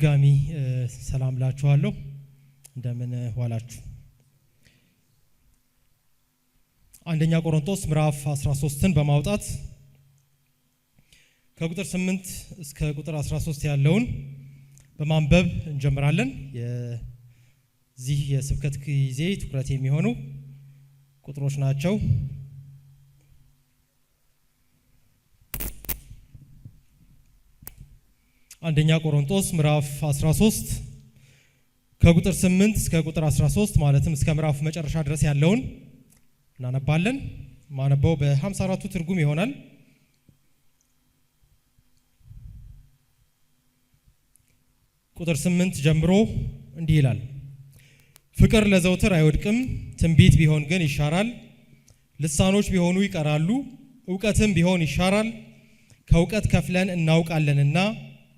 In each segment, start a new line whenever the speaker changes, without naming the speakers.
በድጋሚ ሰላም ላችኋለሁ እንደምን ዋላችሁ። አንደኛ ቆሮንቶስ ምዕራፍ 13ን በማውጣት ከቁጥር 8 እስከ ቁጥር 13 ያለውን በማንበብ እንጀምራለን። የዚህ የስብከት ጊዜ ትኩረት የሚሆኑ ቁጥሮች ናቸው። አንደኛ ቆሮንቶስ ምዕራፍ 13 ከቁጥር 8 እስከ ቁጥር 13 ማለትም እስከ ምዕራፉ መጨረሻ ድረስ ያለውን እናነባለን። ማነበው በ54ቱ ትርጉም ይሆናል። ቁጥር 8 ጀምሮ እንዲህ ይላል። ፍቅር ለዘውትር አይወድቅም፣ ትንቢት ቢሆን ግን ይሻራል፣ ልሳኖች ቢሆኑ ይቀራሉ፣ ዕውቀትም ቢሆን ይሻራል። ከዕውቀት ከፍለን እናውቃለንና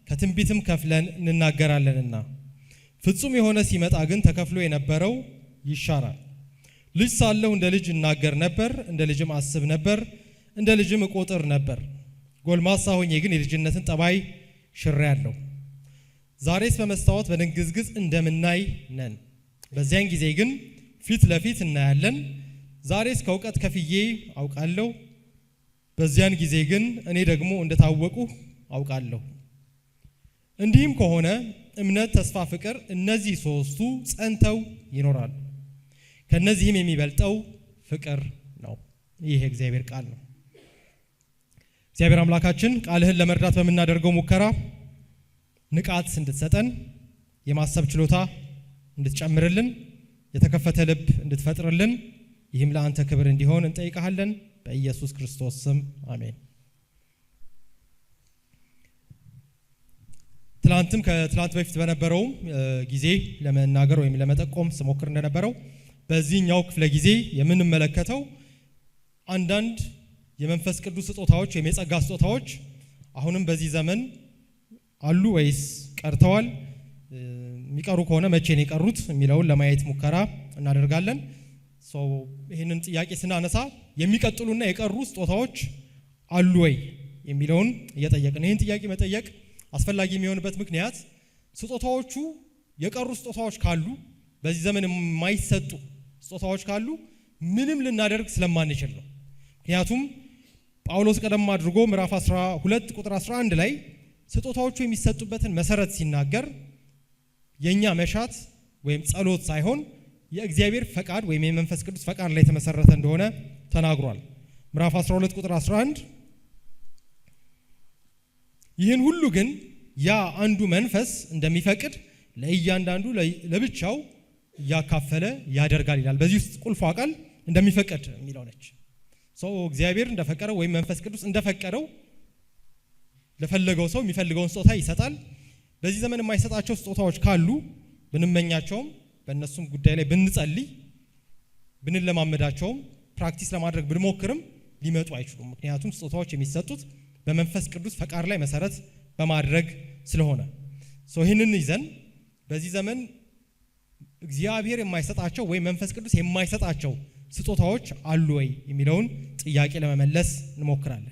ከትንቢትም ከፍለን እንናገራለንና ፍጹም የሆነ ሲመጣ ግን ተከፍሎ የነበረው ይሻራል። ልጅ ሳለሁ እንደ ልጅ እናገር ነበር፣ እንደ ልጅም አስብ ነበር፣ እንደ ልጅም እቆጥር ነበር። ጎልማሳ ሆኜ ግን የልጅነትን ጠባይ ሽሬአለሁ። ዛሬስ በመስታወት በድንግዝግዝ እንደምናይ ነን፣ በዚያን ጊዜ ግን ፊት ለፊት እናያለን። ዛሬስ ከዕውቀት ከፍዬ አውቃለሁ፣ በዚያን ጊዜ ግን እኔ ደግሞ እንደታወቁ አውቃለሁ። እንዲህም ከሆነ እምነት፣ ተስፋ፣ ፍቅር እነዚህ ሶስቱ ጸንተው ይኖራሉ። ከነዚህም የሚበልጠው ፍቅር ነው። ይህ የእግዚአብሔር ቃል ነው። እግዚአብሔር አምላካችን ቃልህን ለመረዳት በምናደርገው ሙከራ ንቃት እንድትሰጠን፣ የማሰብ ችሎታ እንድትጨምርልን፣ የተከፈተ ልብ እንድትፈጥርልን፣ ይህም ለአንተ ክብር እንዲሆን እንጠይቃለን። በኢየሱስ ክርስቶስ ስም አሜን። ከትላንት በፊት በነበረው ጊዜ ለመናገር ወይም ለመጠቆም ስሞክር እንደነበረው በዚህኛው ክፍለ ጊዜ የምንመለከተው አንዳንድ የመንፈስ ቅዱስ ስጦታዎች ወይም የጸጋ ስጦታዎች አሁንም በዚህ ዘመን አሉ ወይስ ቀርተዋል? የሚቀሩ ከሆነ መቼ ነው የቀሩት የሚለውን ለማየት ሙከራ እናደርጋለን። ይህንን ጥያቄ ስናነሳ የሚቀጥሉና የቀሩ ስጦታዎች አሉ ወይ የሚለውን እየጠየቅን፣ ይህን ጥያቄ መጠየቅ አስፈላጊ የሚሆንበት ምክንያት ስጦታዎቹ የቀሩ ስጦታዎች ካሉ፣ በዚህ ዘመን የማይሰጡ ስጦታዎች ካሉ ምንም ልናደርግ ስለማንችል ነው። ምክንያቱም ጳውሎስ ቀደም አድርጎ ምዕራፍ 12 ቁጥር 11 ላይ ስጦታዎቹ የሚሰጡበትን መሰረት ሲናገር የኛ መሻት ወይም ጸሎት ሳይሆን የእግዚአብሔር ፈቃድ ወይም የመንፈስ ቅዱስ ፈቃድ ላይ የተመሰረተ እንደሆነ ተናግሯል። ምዕራፍ 12 ቁጥር 11 ይህን ሁሉ ግን ያ አንዱ መንፈስ እንደሚፈቅድ ለእያንዳንዱ ለብቻው እያካፈለ ያደርጋል ይላል። በዚህ ውስጥ ቁልፏ ቃል እንደሚፈቅድ የሚለው ነች። እግዚአብሔር እንደፈቀደው ወይም መንፈስ ቅዱስ እንደፈቀደው ለፈለገው ሰው የሚፈልገውን ስጦታ ይሰጣል። በዚህ ዘመን የማይሰጣቸው ስጦታዎች ካሉ ብንመኛቸውም፣ በእነሱም ጉዳይ ላይ ብንጸልይ፣ ብንለማመዳቸውም፣ ፕራክቲስ ለማድረግ ብንሞክርም ሊመጡ አይችሉም። ምክንያቱም ስጦታዎች የሚሰጡት በመንፈስ ቅዱስ ፈቃድ ላይ መሰረት በማድረግ ስለሆነ ይህንን ይዘን በዚህ ዘመን እግዚአብሔር የማይሰጣቸው ወይም መንፈስ ቅዱስ የማይሰጣቸው ስጦታዎች አሉ ወይ የሚለውን ጥያቄ ለመመለስ እንሞክራለን።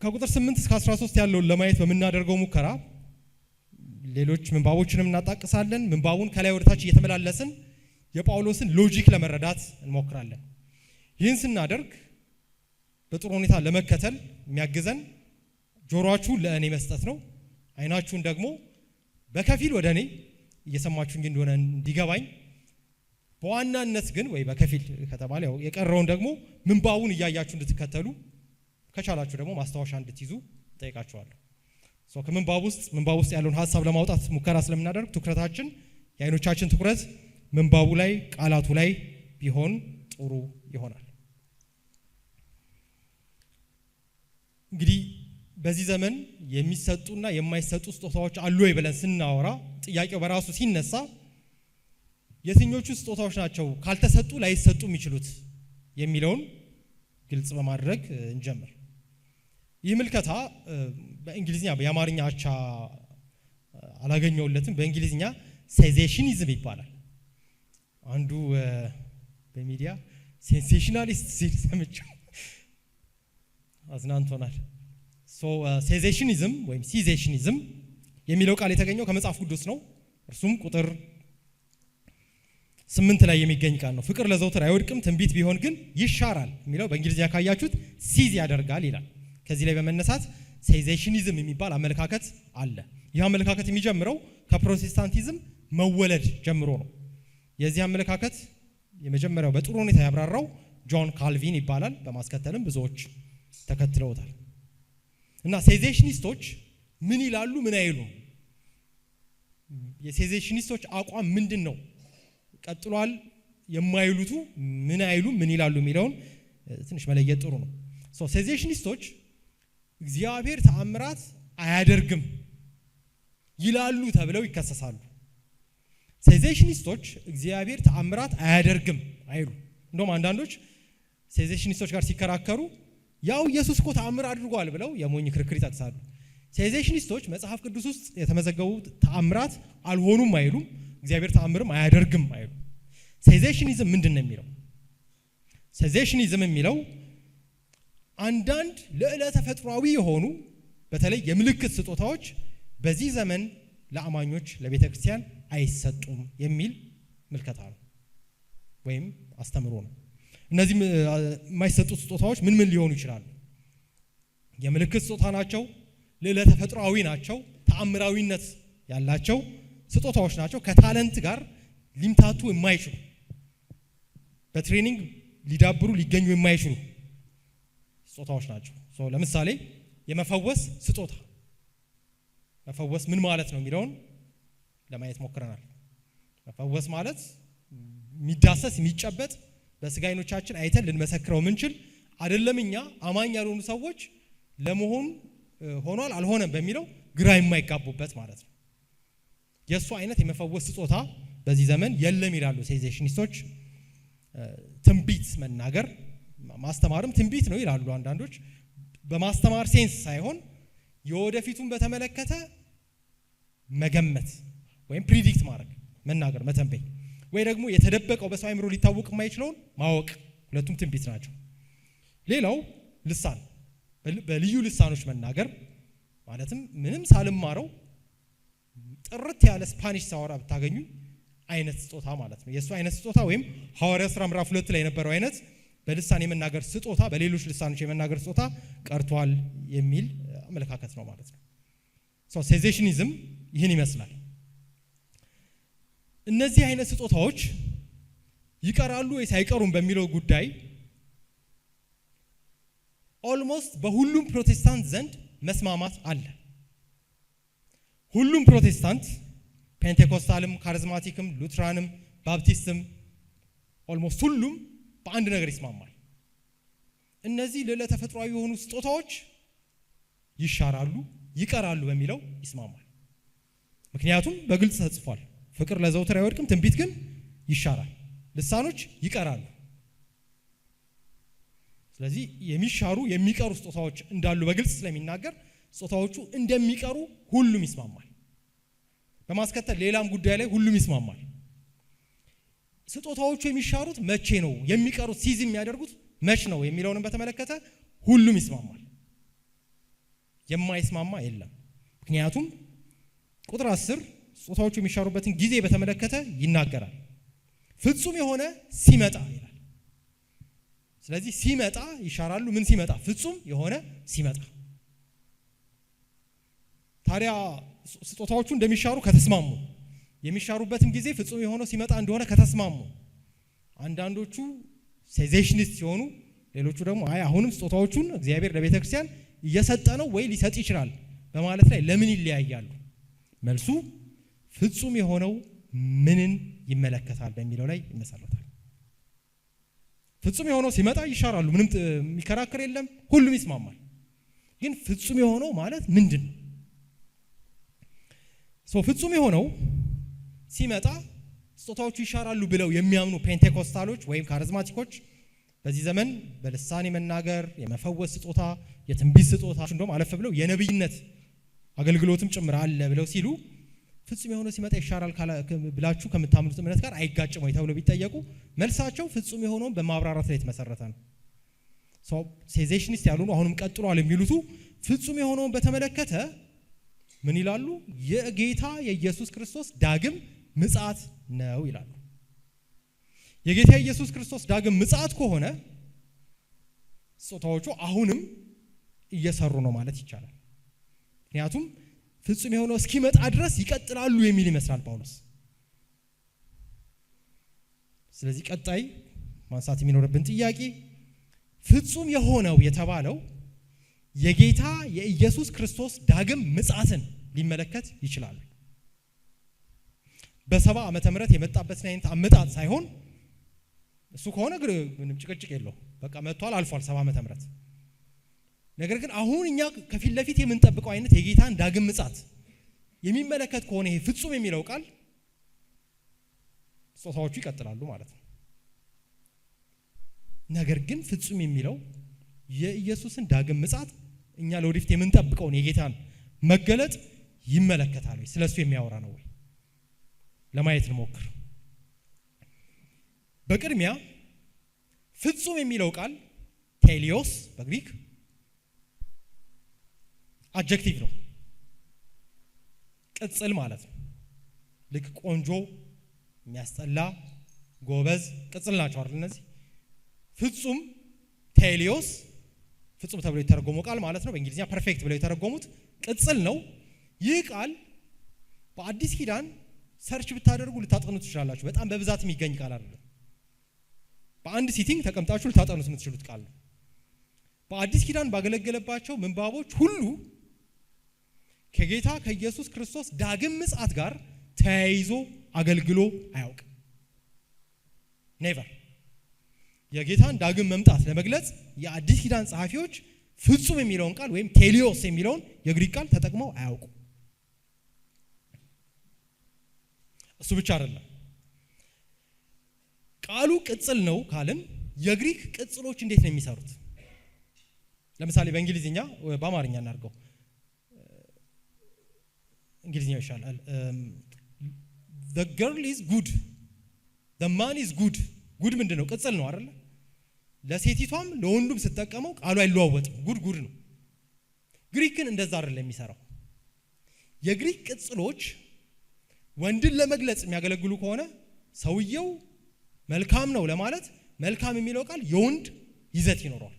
ከቁጥር 8 እስከ 13 ያለውን ለማየት በምናደርገው ሙከራ ሌሎች ምንባቦችንም እናጣቅሳለን። ምንባቡን ከላይ ወደታች እየተመላለስን የጳውሎስን ሎጂክ ለመረዳት እንሞክራለን። ይህን ስናደርግ በጥሩ ሁኔታ ለመከተል የሚያግዘን ጆሮአችሁን ለእኔ መስጠት ነው። አይናችሁን ደግሞ በከፊል ወደ እኔ እየሰማችሁኝ እንደሆነ እንዲገባኝ፣ በዋናነት ግን ወይ በከፊል ከተባለ የቀረውን ደግሞ ምንባቡን እያያችሁ እንድትከተሉ፣ ከቻላችሁ ደግሞ ማስታወሻ እንድትይዙ ጠይቃችኋለሁ። ከምንባብ ውስጥ ያለውን ሀሳብ ለማውጣት ሙከራ ስለምናደርግ ትኩረታችን፣ የአይኖቻችን ትኩረት ምንባቡ ላይ፣ ቃላቱ ላይ ቢሆን ጥሩ ይሆናል። እንግዲህ በዚህ ዘመን የሚሰጡና የማይሰጡ ስጦታዎች አሉ ወይ ብለን ስናወራ ጥያቄው በራሱ ሲነሳ የትኞቹ ስጦታዎች ናቸው ካልተሰጡ ላይሰጡ የሚችሉት የሚለውን ግልጽ በማድረግ እንጀምር። ይህ ምልከታ በእንግሊዝኛ በአማርኛ አቻ አላገኘውለትም። በእንግሊዝኛ ሴንሴሽኒዝም ይባላል። አንዱ በሚዲያ ሴንሴሽናሊስት ሲል ሰምቼው አዝናንቶናል። ሴዜሽኒዝም ወይም ሲዜሽኒዝም የሚለው ቃል የተገኘው ከመጽሐፍ ቅዱስ ነው። እርሱም ቁጥር 8 ላይ የሚገኝ ቃል ነው። ፍቅር ለዘውትር አይወድቅም፣ ትንቢት ቢሆን ግን ይሻራል የሚለው በእንግሊዝኛ ካያችሁት ሲዝ ያደርጋል ይላል። ከዚህ ላይ በመነሳት ሴዜሽኒዝም የሚባል አመለካከት አለ። ይህ አመለካከት የሚጀምረው ከፕሮቴስታንቲዝም መወለድ ጀምሮ ነው። የዚህ አመለካከት የመጀመሪያው በጥሩ ሁኔታ ያብራራው ጆን ካልቪን ይባላል። በማስከተልም ብዙዎች ተከትለውታል። እና ሴዜሽኒስቶች ምን ይላሉ ምን አይሉም? የሴዜሽኒስቶች አቋም ምንድን ነው? ቀጥሏል የማይሉቱ ምን አይሉም ምን ይላሉ የሚለውን ትንሽ መለየት ጥሩ ነው። ሴዜሽኒስቶች እግዚአብሔር ተአምራት አያደርግም ይላሉ ተብለው ይከሰሳሉ። ሴዜሽኒስቶች እግዚአብሔር ተአምራት አያደርግም አይሉ። እንደውም አንዳንዶች ሴዜሽኒስቶች ጋር ሲከራከሩ ያው ኢየሱስ እኮ ተአምር አድርጓል ብለው የሞኝ ክርክር ይጠቅሳሉ። ሴዜሽኒስቶች መጽሐፍ ቅዱስ ውስጥ የተመዘገቡ ተአምራት አልሆኑም አይሉም፣ እግዚአብሔር ተአምርም አያደርግም አይሉ። ሴዜሽኒዝም ምንድን ነው የሚለው? ሴዜሽኒዝም የሚለው አንዳንድ ልዕለ ተፈጥሯዊ የሆኑ በተለይ የምልክት ስጦታዎች በዚህ ዘመን ለአማኞች ለቤተ ክርስቲያን አይሰጡም የሚል ምልከታ ነው ወይም አስተምሮ ነው። እነዚህ የማይሰጡት ስጦታዎች ምን ምን ሊሆኑ ይችላሉ? የምልክት ስጦታ ናቸው፣ ልዕለ ተፈጥሯዊ ናቸው፣ ተአምራዊነት ያላቸው ስጦታዎች ናቸው። ከታለንት ጋር ሊምታቱ የማይችሉ በትሬኒንግ ሊዳብሩ ሊገኙ የማይችሉ ስጦታዎች ናቸው። ለምሳሌ የመፈወስ ስጦታ። መፈወስ ምን ማለት ነው የሚለውን ለማየት ሞክረናል። መፈወስ ማለት የሚዳሰስ የሚጨበጥ በስጋ ዓይኖቻችን አይተን ልንመሰክረው ምንችል አይደለም። እኛ አማኝ ያልሆኑ ሰዎች ለመሆን ሆኗል አልሆነም በሚለው ግራ የማይጋቡበት ማለት ነው። የእሱ አይነት የመፈወስ ስጦታ በዚህ ዘመን የለም ይላሉ ሴዜሽኒስቶች። ትንቢት መናገር ማስተማርም ትንቢት ነው ይላሉ አንዳንዶች። በማስተማር ሴንስ ሳይሆን የወደፊቱን በተመለከተ መገመት ወይም ፕሪዲክት ማድረግ፣ መናገር፣ መተንበይ ወይ ደግሞ የተደበቀው በሰው አእምሮ ሊታወቅ የማይችለውን ማወቅ፣ ሁለቱም ትንቢት ናቸው። ሌላው ልሳን፣ በልዩ ልሳኖች መናገር ማለትም ምንም ሳልማረው ጥርት ያለ ስፓኒሽ ሳወራ ብታገኙ አይነት ስጦታ ማለት ነው። የእሱ አይነት ስጦታ ወይም ሐዋርያት ሥራ ምዕራፍ 2 ላይ የነበረው አይነት በልሳን የመናገር ስጦታ፣ በሌሎች ልሳኖች የመናገር ስጦታ ቀርቷል የሚል አመለካከት ነው ማለት ነው። ሴዜሽኒዝም ይህን ይመስላል። እነዚህ አይነት ስጦታዎች ይቀራሉ ወይስ አይቀሩም በሚለው ጉዳይ ኦልሞስት በሁሉም ፕሮቴስታንት ዘንድ መስማማት አለ። ሁሉም ፕሮቴስታንት ፔንቴኮስታልም፣ ካሪዝማቲክም፣ ሉትራንም፣ ባፕቲስትም ኦልሞስት ሁሉም በአንድ ነገር ይስማማል። እነዚህ ልዕለ ተፈጥሯዊ የሆኑ ስጦታዎች ይሻራሉ ይቀራሉ በሚለው ይስማማል። ምክንያቱም በግልጽ ተጽፏል። ፍቅር ለዘውትር አይወድቅም፣ ትንቢት ግን ይሻራል፣ ልሳኖች ይቀራሉ። ስለዚህ የሚሻሩ የሚቀሩ ስጦታዎች እንዳሉ በግልጽ ስለሚናገር ስጦታዎቹ እንደሚቀሩ ሁሉም ይስማማል። በማስከተል ሌላም ጉዳይ ላይ ሁሉም ይስማማል። ስጦታዎቹ የሚሻሩት መቼ ነው፣ የሚቀሩት ሲዝ የሚያደርጉት መቼ ነው የሚለውንም በተመለከተ ሁሉም ይስማማል። የማይስማማ የለም። ምክንያቱም ቁጥር 10 ስጦታዎቹ የሚሻሩበትን ጊዜ በተመለከተ ይናገራል። ፍጹም የሆነ ሲመጣ ይላል። ስለዚህ ሲመጣ ይሻራሉ። ምን ሲመጣ? ፍጹም የሆነ ሲመጣ። ታዲያ ስጦታዎቹ እንደሚሻሩ ከተስማሙ፣ የሚሻሩበትም ጊዜ ፍጹም የሆነው ሲመጣ እንደሆነ ከተስማሙ፣ አንዳንዶቹ ሴዜሽኒስት ሲሆኑ፣ ሌሎቹ ደግሞ አይ አሁንም ስጦታዎቹን እግዚአብሔር ለቤተ ክርስቲያን እየሰጠ ነው ወይ ሊሰጥ ይችላል በማለት ላይ ለምን ይለያያሉ? መልሱ ፍጹም የሆነው ምንን ይመለከታል በሚለው ላይ ይመሰረታል። ፍጹም የሆነው ሲመጣ ይሻራሉ። ምንም የሚከራከር የለም፣ ሁሉም ይስማማል። ግን ፍጹም የሆነው ማለት ምንድን ነው? ፍጹም የሆነው ሲመጣ ስጦታዎቹ ይሻራሉ ብለው የሚያምኑ ፔንቴኮስታሎች ወይም ካሪዝማቲኮች በዚህ ዘመን በልሳን የመናገር የመፈወስ ስጦታ፣ የትንቢት ስጦታ እንደውም አለፍ ብለው የነብይነት አገልግሎትም ጭምር አለ ብለው ሲሉ ፍጹም የሆነው ሲመጣ ይሻራል ብላችሁ ከምታምኑት እምነት ጋር አይጋጭም ወይ ተብሎ ቢጠየቁ መልሳቸው ፍጹም የሆነውን በማብራራት ላይ የተመሰረተ ነው። ሴዜሽኒስት ያልሆኑ አሁንም ቀጥሏል የሚሉቱ ፍጹም የሆነውን በተመለከተ ምን ይላሉ? የጌታ የኢየሱስ ክርስቶስ ዳግም ምጽአት ነው ይላሉ። የጌታ የኢየሱስ ክርስቶስ ዳግም ምጽአት ከሆነ ስጦታዎቹ አሁንም እየሰሩ ነው ማለት ይቻላል። ምክንያቱም ፍጹም የሆነው እስኪመጣ ድረስ ይቀጥላሉ የሚል ይመስላል ጳውሎስ። ስለዚህ ቀጣይ ማንሳት የሚኖርብን ጥያቄ ፍጹም የሆነው የተባለው የጌታ የኢየሱስ ክርስቶስ ዳግም ምጽአትን ሊመለከት ይችላል። በ70 ዓመተ ምህረት የመጣበትን አይነት አመጣጥ ሳይሆን እሱ ከሆነ ምንም ጭቅጭቅ የለው፣ በቃ መጥቷል፣ አልፏል 70 ዓመተ ምህረት። ነገር ግን አሁን እኛ ከፊት ለፊት የምንጠብቀው አይነት የጌታን ዳግም ምጽአት የሚመለከት ከሆነ ይሄ ፍጹም የሚለው ቃል ስጦታዎቹ ይቀጥላሉ ማለት ነው። ነገር ግን ፍጹም የሚለው የኢየሱስን ዳግም ምጽአት እኛ ለወደፊት የምንጠብቀውን የጌታን መገለጥ ይመለከታል ወይ? ስለሱ የሚያወራ ነው ወይ? ለማየት እንሞክር። በቅድሚያ ፍጹም የሚለው ቃል ቴሊዮስ በግሪክ አድጀክቲቭ ነው፣ ቅጽል ማለት ነው። ልክ ቆንጆ፣ የሚያስጠላ፣ ጎበዝ ቅጽል ናቸው አይደል? እነዚህ ፍጹም ቴሊዮስ ፍጹም ተብሎ የተረጎመው ቃል ማለት ነው። በእንግሊዝኛ ፐርፌክት ብለው የተረጎሙት ቅጽል ነው። ይህ ቃል በአዲስ ኪዳን ሰርች ብታደርጉ ልታጠኑት ትችላላችሁ። በጣም በብዛት የሚገኝ ቃል አይደለም። በአንድ ሲቲንግ ተቀምጣችሁ ልታጠኑት የምትችሉት ቃል ነው። በአዲስ ኪዳን ባገለገለባቸው ምንባቦች ሁሉ ከጌታ ከኢየሱስ ክርስቶስ ዳግም ምጽአት ጋር ተያይዞ አገልግሎ አያውቅም። ኔቨር። የጌታን ዳግም መምጣት ለመግለጽ የአዲስ ኪዳን ጸሐፊዎች ፍጹም የሚለውን ቃል ወይም ቴሊዮስ የሚለውን የግሪክ ቃል ተጠቅመው አያውቁም። እሱ ብቻ አይደለም፣ ቃሉ ቅጽል ነው ካልን የግሪክ ቅጽሎች እንዴት ነው የሚሰሩት? ለምሳሌ በእንግሊዝኛ በአማርኛ እናድርገው፣ እንግሊዝኛው ይሻላል። the girl is good, the man is good። ጉድ ምንድን ነው? ቅጽል ነው አይደል? ለሴቲቷም ለወንዱም ስትጠቀመው ቃሉ አይለዋወጥም። ጉድ ነው። ግሪክ ግን እንደዛ አይደለም የሚሰራው። የግሪክ ቅጽሎች ወንድን ለመግለጽ የሚያገለግሉ ከሆነ ሰውየው መልካም ነው ለማለት መልካም የሚለው ቃል የወንድ ይዘት ይኖረዋል።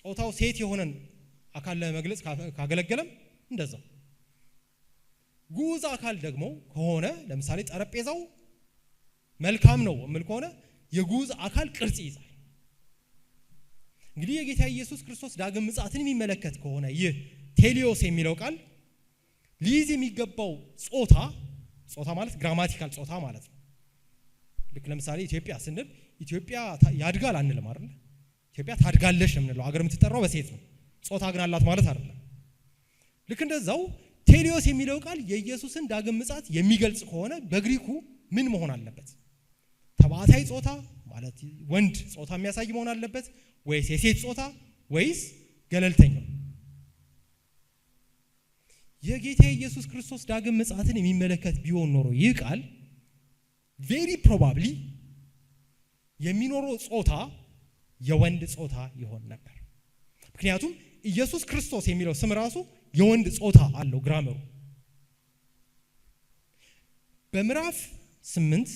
ጾታው ሴት የሆነን አካል ለመግለጽ ካገለገለም እንደዛው። ጉዝ አካል ደግሞ ከሆነ ለምሳሌ ጠረጴዛው መልካም ነው እምል ከሆነ የጉዝ አካል ቅርጽ ይይዛል። እንግዲህ የጌታ ኢየሱስ ክርስቶስ ዳግም ምጽአትን የሚመለከት ከሆነ ይህ ቴሊዮስ የሚለው ቃል ሊይዝ የሚገባው ጾታ ማለት ግራማቲካል ጾታ ማለት ነው። ልክ ለምሳሌ ኢትዮጵያ ስንል ኢትዮጵያ ያድጋል አንልም አይደል? ኢትዮጵያ ታድጋለሽ የምንለው ሀገር የምትጠራው በሴት ነው። ጾታ ግን አላት ማለት አይደለም። ልክ እንደዛው ቴሊዮስ የሚለው ቃል የኢየሱስን ዳግም ምጽአት የሚገልጽ ከሆነ በግሪኩ ምን መሆን አለበት? ተባታይ ጾታ ማለት ወንድ ጾታ የሚያሳይ መሆን አለበት ወይስ የሴት ጾታ ወይስ ገለልተኛው? የጌታ ኢየሱስ ክርስቶስ ዳግም ምጽአትን የሚመለከት ቢሆን ኖሮ ይህ ቃል ቬሪ ፕሮባብሊ የሚኖረው ጾታ የወንድ ጾታ ይሆን ነበር። ምክንያቱም ኢየሱስ ክርስቶስ የሚለው ስም ራሱ የወንድ ጾታ አለው ግራመሩ። በምዕራፍ 8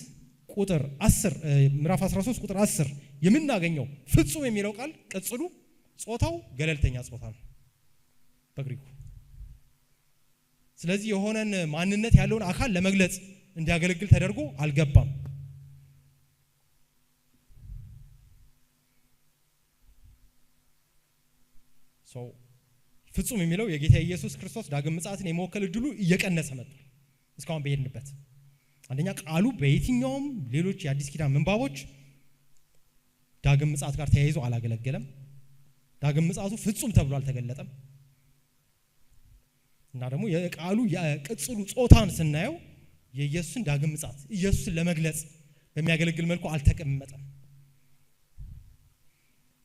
ቁጥር 10 ምዕራፍ 13 ቁጥር 10 የምናገኘው ፍጹም የሚለው ቃል ቅጽሉ ጾታው ገለልተኛ ጾታ ነው በግሪኩ። ስለዚህ የሆነን ማንነት ያለውን አካል ለመግለጽ እንዲያገለግል ተደርጎ አልገባም። ፍጹም የሚለው የጌታ ኢየሱስ ክርስቶስ ዳግም ምጽአትን የመወከል እድሉ እየቀነሰ መጥቷል። እስካሁን በሄድንበት አንደኛ ቃሉ በየትኛውም ሌሎች የአዲስ ኪዳን ምንባቦች ዳግም ምጽአት ጋር ተያይዞ አላገለገለም። ዳግም ምጽአቱ ፍጹም ተብሎ አልተገለጠም። እና ደግሞ የቃሉ የቅጽሉ ጾታን ስናየው የኢየሱስን ዳግም ምጽአት ኢየሱስን ለመግለጽ በሚያገለግል መልኩ አልተቀመጠም።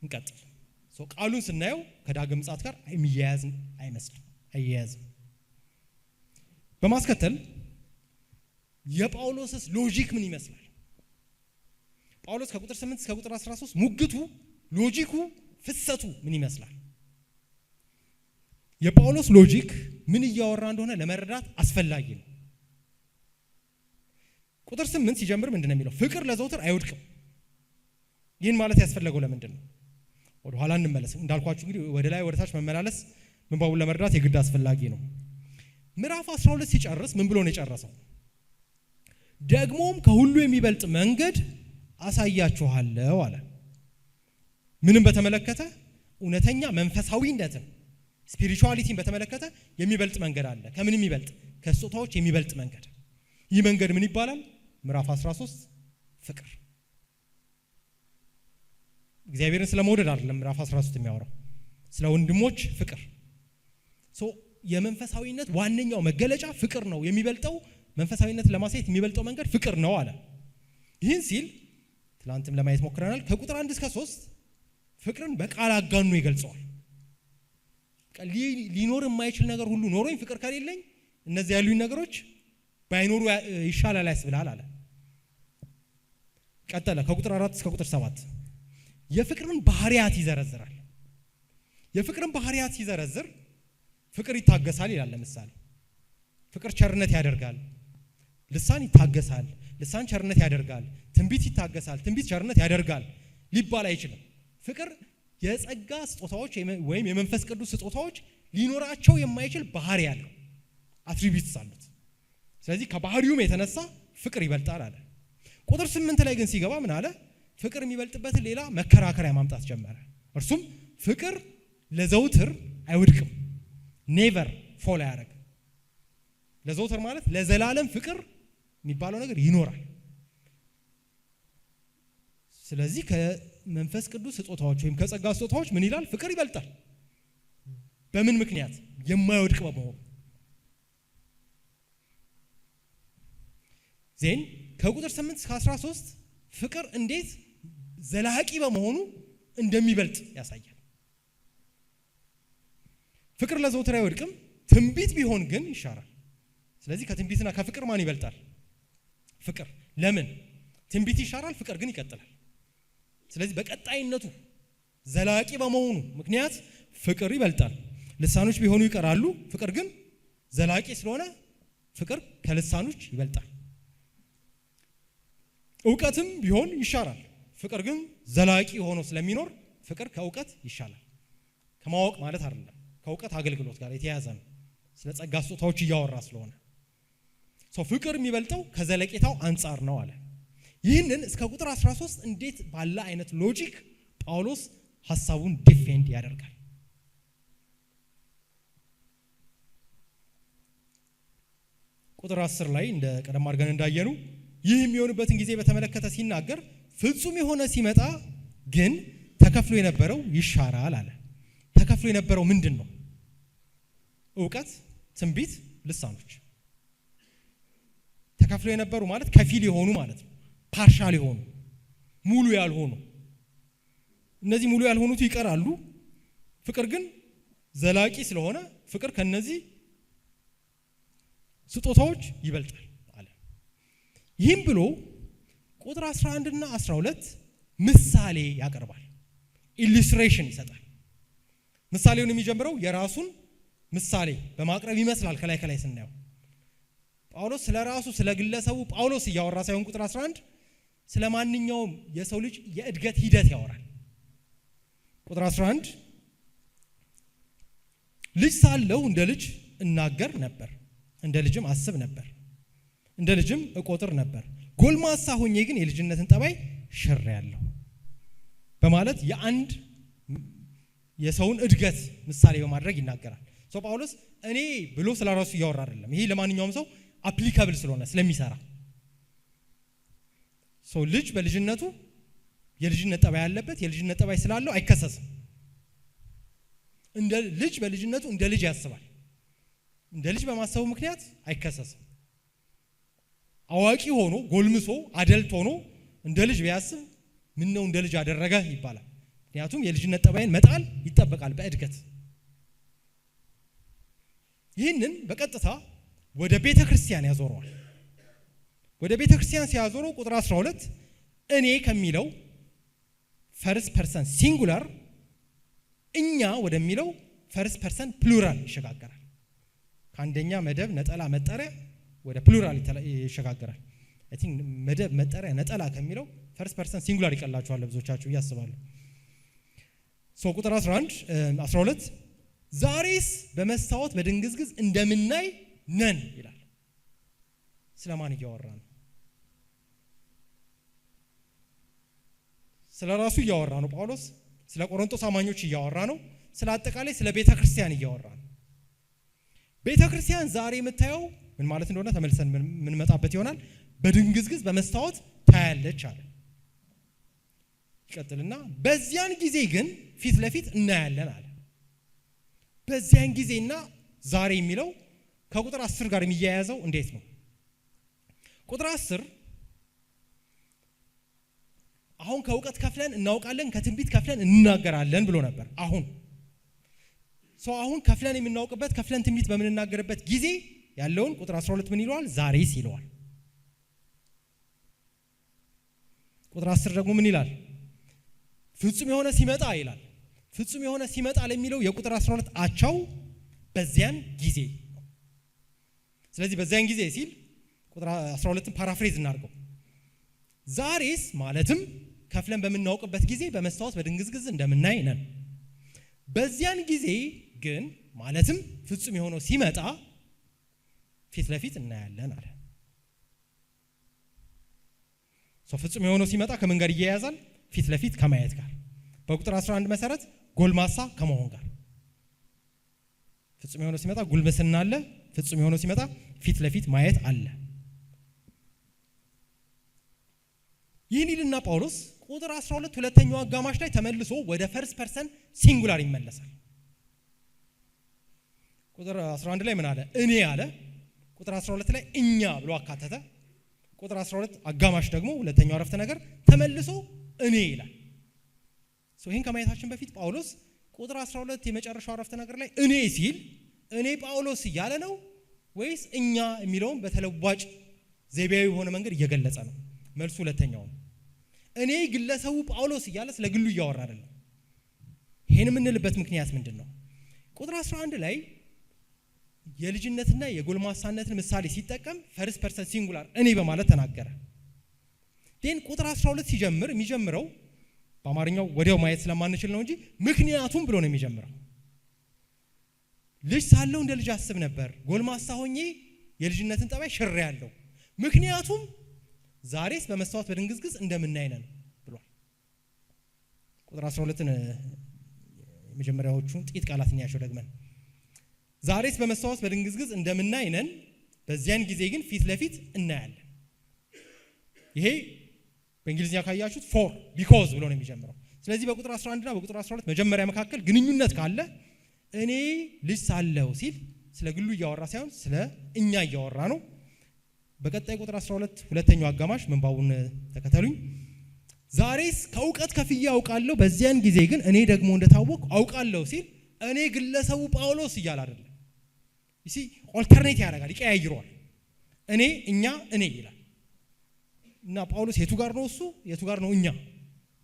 እንቀጥል። ቃሉን ስናየው ከዳግም ምጽአት ጋር የሚያያዝ አይመስልም፣ አይያያዝም። በማስከተል የጳውሎስስ ሎጂክ ምን ይመስላል? ጳውሎስ ከቁጥር 8 እስከ ቁጥር 13 ሙግቱ፣ ሎጂኩ፣ ፍሰቱ ምን ይመስላል? የጳውሎስ ሎጂክ ምን እያወራ እንደሆነ ለመረዳት አስፈላጊ ነው። ቁጥር 8 ሲጀምር ምንድነው የሚለው? ፍቅር ለዘውትር አይወድቅም። ይህን ማለት ያስፈልገው ለምንድን ነው? ወደ ኋላ እንመለስ። እንዳልኳችሁ እንግዲህ ወደ ላይ ወደ ታች መመላለስ ምንባቡን ለመረዳት የግድ አስፈላጊ ነው። ምዕራፍ 12 ሲጨርስ ምን ብሎ ነው የጨረሰው? ደግሞም ከሁሉ የሚበልጥ መንገድ አሳያችኋለሁ አለ። ምንም በተመለከተ እውነተኛ መንፈሳዊነትን ስፒሪቹዋሊቲን በተመለከተ የሚበልጥ መንገድ አለ። ከምን የሚበልጥ? ከስጦታዎች የሚበልጥ መንገድ። ይህ መንገድ ምን ይባላል? ምዕራፍ 13 ፍቅር። እግዚአብሔርን ስለመውደድ አይደለም ምዕራፍ 13 የሚያወራው፣ ስለ ወንድሞች ፍቅር። የመንፈሳዊነት ዋነኛው መገለጫ ፍቅር ነው። የሚበልጠው መንፈሳዊነት ለማሳየት የሚበልጠው መንገድ ፍቅር ነው አለ። ይህን ሲል ትላንትም ለማየት ሞክረናል። ከቁጥር 1 እስከ 3 ፍቅርን በቃል አጋኖ ይገልጸዋል። ሊኖር የማይችል ነገር ሁሉ ኖሮኝ ፍቅር ከሌለኝ እነዚህ ያሉኝ ነገሮች ባይኖሩ ይሻላል ያስብላል አለ። ቀጠለ። ከቁጥር 4 እስከ ቁጥር 7 የፍቅርን ባህሪያት ይዘረዝራል። የፍቅርን ባህሪያት ሲዘረዝር ፍቅር ይታገሳል ይላል። ለምሳሌ ፍቅር ቸርነት ያደርጋል፣ ልሳን ይታገሳል፣ ልሳን ቸርነት ያደርጋል። ትንቢት ይታገሳል፣ ትንቢት ቸርነት ያደርጋል ሊባል አይችልም። ፍቅር የጸጋ ስጦታዎች ወይም የመንፈስ ቅዱስ ስጦታዎች ሊኖራቸው የማይችል ባህሪ ያለው አትሪቢዩትስ አሉት። ስለዚህ ከባህሪውም የተነሳ ፍቅር ይበልጣል አለ። ቁጥር 8 ላይ ግን ሲገባ ምን አለ? ፍቅር የሚበልጥበትን ሌላ መከራከሪያ ማምጣት ጀመረ። እርሱም ፍቅር ለዘውትር አይወድቅም፣ ኔቨር ፎል አያደርግም። ለዘውትር ማለት ለዘላለም ፍቅር የሚባለው ነገር ይኖራል። ስለዚህ ከመንፈስ ቅዱስ ስጦታዎች ወይም ከጸጋ ስጦታዎች ምን ይላል? ፍቅር ይበልጣል። በምን ምክንያት? የማይወድቅ በመሆኑ። ዜን ከቁጥር 8 እስከ 13 ፍቅር እንዴት ዘላቂ በመሆኑ እንደሚበልጥ ያሳያል። ፍቅር ለዘውትር አይወድቅም፣ ትንቢት ቢሆን ግን ይሻራል። ስለዚህ ከትንቢትና ከፍቅር ማን ይበልጣል? ፍቅር። ለምን? ትንቢት ይሻራል፣ ፍቅር ግን ይቀጥላል። ስለዚህ በቀጣይነቱ ዘላቂ በመሆኑ ምክንያት ፍቅር ይበልጣል። ልሳኖች ቢሆኑ ይቀራሉ፣ ፍቅር ግን ዘላቂ ስለሆነ ፍቅር ከልሳኖች ይበልጣል። እውቀትም ቢሆን ይሻራል፣ ፍቅር ግን ዘላቂ ሆኖ ስለሚኖር ፍቅር ከእውቀት ይሻላል። ከማወቅ ማለት አይደለም፣ ከእውቀት አገልግሎት ጋር የተያያዘ ነው። ስለ ጸጋ ስጦታዎች እያወራ ስለሆነ ፍቅር የሚበልጠው ከዘለቄታው አንጻር ነው አለ። ይህንን እስከ ቁጥር 13 እንዴት ባለ አይነት ሎጂክ ጳውሎስ ሐሳቡን ዲፌንድ ያደርጋል። ቁጥር 10 ላይ እንደ ቀደም አድርገን እንዳየኑ ይህ የሚሆንበትን ጊዜ በተመለከተ ሲናገር ፍጹም የሆነ ሲመጣ ግን ተከፍሎ የነበረው ይሻራል አለ። ተከፍሎ የነበረው ምንድን ነው? እውቀት፣ ትንቢት፣ ልሳኖች። ተከፍሎ የነበሩ ማለት ከፊል የሆኑ ማለት ነው። ፓርሻል የሆኑ ሙሉ ያልሆኑ። እነዚህ ሙሉ ያልሆኑት ይቀራሉ። ፍቅር ግን ዘላቂ ስለሆነ ፍቅር ከነዚህ ስጦታዎች ይበልጣል አለ። ይህም ብሎ ቁጥር 11 እና 12 ምሳሌ ያቀርባል። ኢሉስትሬሽን ይሰጣል። ምሳሌውን የሚጀምረው የራሱን ምሳሌ በማቅረብ ይመስላል። ከላይ ስናየው ጳውሎስ ስለ ራሱ ስለ ግለሰቡ ጳውሎስ እያወራ ሳይሆን ቁጥር 11 ስለ ማንኛውም የሰው ልጅ የእድገት ሂደት ያወራል። ቁጥር 11 ልጅ ሳለሁ እንደ ልጅ እናገር ነበር፣ እንደ ልጅም አስብ ነበር፣ እንደ ልጅም እቆጥር ነበር፣ ጎልማሳ ሆኜ ግን የልጅነትን ጠባይ ሽሬአለሁ በማለት የአንድ የሰውን እድገት ምሳሌ በማድረግ ይናገራል። ጳውሎስ እኔ ብሎ ስለ ራሱ እያወራ አይደለም። ይሄ ለማንኛውም ሰው አፕሊካብል ስለሆነ ስለሚሰራ ልጅ በልጅነቱ የልጅነት ጠባይ ያለበት የልጅነት ጠባይ ስላለው አይከሰስም። እንደ ልጅ በልጅነቱ እንደ ልጅ ያስባል። እንደ ልጅ በማሰቡ ምክንያት አይከሰስም። አዋቂ ሆኖ ጎልምሶ አደልት ሆኖ እንደ ልጅ ቢያስብ ምን ነው እንደ ልጅ አደረገ ይባላል። ምክንያቱም የልጅነት ጠባይን መጣል ይጠበቃል በእድገት። ይህንን በቀጥታ ወደ ቤተ ክርስቲያን ያዞረዋል። ወደ ቤተ ክርስቲያን ሲያዞረው ቁጥር 12 እኔ ከሚለው ፈርስት ፐርሰን ሲንጉላር እኛ ወደሚለው ፈርስት ፐርሰን ፕሉራል ይሸጋገራል። ከአንደኛ መደብ ነጠላ መጠሪያ ወደ ፕሉራል ይሸጋገራል። አይ ቲንክ መደብ መጠሪያ ነጠላ ከሚለው ፈርስት ፐርሰን ሲንጉላር ይቀላችኋል ብዙዎቻችሁ ያስባሉ። ቁጥር 12 ዛሬስ በመስታወት በድንግዝግዝ እንደምናይ ነን ይላል። ስለማን እያወራ ነው? ስለ ራሱ እያወራ ነው ጳውሎስ። ስለ ቆሮንቶስ አማኞች እያወራ ነው። ስለ አጠቃላይ ስለ ቤተክርስቲያን እያወራ ነው። ቤተክርስቲያን ዛሬ የምታየው ምን ማለት እንደሆነ ተመልሰን ምን መጣበት ይሆናል። በድንግዝግዝ በመስታወት ታያለች አለ። ይቀጥልና በዚያን ጊዜ ግን ፊት ለፊት እናያለን አለ። በዚያን ጊዜና ዛሬ የሚለው ከቁጥር 10 ጋር የሚያያዘው እንዴት ነው? ቁጥር 10 አሁን ከእውቀት ከፍለን እናውቃለን፣ ከትንቢት ከፍለን እንናገራለን ብሎ ነበር። አሁን ከፍለን የምናውቅበት ከፍለን ትንቢት በምንናገርበት ጊዜ ያለውን ቁጥር 12 ምን ይለዋል? ዛሬስ ይለዋል። ቁጥር 10 ደግሞ ምን ይላል? ፍጹም የሆነ ሲመጣ ይላል። ፍጹም የሆነ ሲመጣ ለሚለው የቁጥር 12 አቻው በዚያን ጊዜ። ስለዚህ በዚያን ጊዜ ሲል ቁጥር 12ን ፓራፍሬዝ እናድርገው። ዛሬስ ማለትም ከፍለን በምናውቅበት ጊዜ በመስታወት በድንግዝግዝ እንደምናይ ነን። በዚያን ጊዜ ግን ማለትም ፍጹም የሆነው ሲመጣ ፊት ለፊት እናያለን አለ። ፍጹም የሆነው ሲመጣ ከምን ጋር ይያያዛል? ፊት ለፊት ከማየት ጋር። በቁጥር 11 መሰረት ጎልማሳ ከመሆን ጋር። ፍጹም የሆነው ሲመጣ ጉልምስና አለ። ፍጹም የሆነው ሲመጣ ፊት ለፊት ማየት አለ። ይህን ይልና ጳውሎስ ቁጥር 12 ሁለተኛው አጋማሽ ላይ ተመልሶ ወደ ፈርስት ፐርሰን ሲንጉላር ይመለሳል። ቁጥር 11 ላይ ምን አለ? እኔ አለ። ቁጥር 12 ላይ እኛ ብሎ አካተተ። ቁጥር 12 አጋማሽ ደግሞ ሁለተኛው አረፍተ ነገር ተመልሶ እኔ ይላል። ይህን ከማየታችን በፊት ጳውሎስ ቁጥር 12 የመጨረሻው አረፍተ ነገር ላይ እኔ ሲል እኔ ጳውሎስ እያለ ነው ወይስ እኛ የሚለውን በተለዋጭ ዘይቤያዊ የሆነ መንገድ እየገለጸ ነው? መልሱ ሁለተኛው ነው። እኔ ግለሰቡ ጳውሎስ እያለ ስለ ግሉ እያወራ አይደለም። ይሄን የምንልበት ምክንያት ምንድን ነው? ቁጥር 11 ላይ የልጅነትና የጎልማሳነትን ምሳሌ ሲጠቀም ፈርስት ፐርሰን ሲንጉላር እኔ በማለት ተናገረ። ዴን ቁጥር 12 ሲጀምር የሚጀምረው በአማርኛው ወዲያው ማየት ስለማንችል ነው እንጂ ምክንያቱም ብሎ ነው የሚጀምረው። ልጅ ሳለሁ እንደ ልጅ አስብ ነበር፣ ጎልማሳ ሆኜ የልጅነትን ጠባይ ሽሬያለሁ። ምክንያቱም ዛሬስ በመስታወት በድንግዝግዝ እንደምናይ ነን ብሏል። ቁጥር 12ን የመጀመሪያዎቹን ጥቂት ቃላት እንያቸው ደግመን። ዛሬስ በመስታወት በድንግዝግዝ እንደምናይ ነን፣ በዚያን ጊዜ ግን ፊት ለፊት እናያለን። ይሄ በእንግሊዝኛ ካያችሁት ፎር ቢኮዝ ብሎ ነው የሚጀምረው። ስለዚህ በቁጥር 11 እና በቁጥር 12 መጀመሪያ መካከል ግንኙነት ካለ እኔ ልጅ ሳለሁ ሲል ስለ ግሉ እያወራ ሳይሆን ስለ እኛ እያወራ ነው። በቀጣይ ቁጥር 12 ሁለተኛው አጋማሽ ምንባቡን ተከተሉኝ። ዛሬስ ከእውቀት ከፍዬ አውቃለሁ፣ በዚያን ጊዜ ግን እኔ ደግሞ እንደታወቅሁ አውቃለሁ ሲል እኔ ግለሰቡ ጳውሎስ እያለ አይደለም። እሺ ኦልተርኔት ያደርጋል፣ ይቀያይረዋል። እኔ እኛ እኔ ይላል እና ጳውሎስ የቱ ጋር ነው እሱ የቱ ጋር ነው እኛ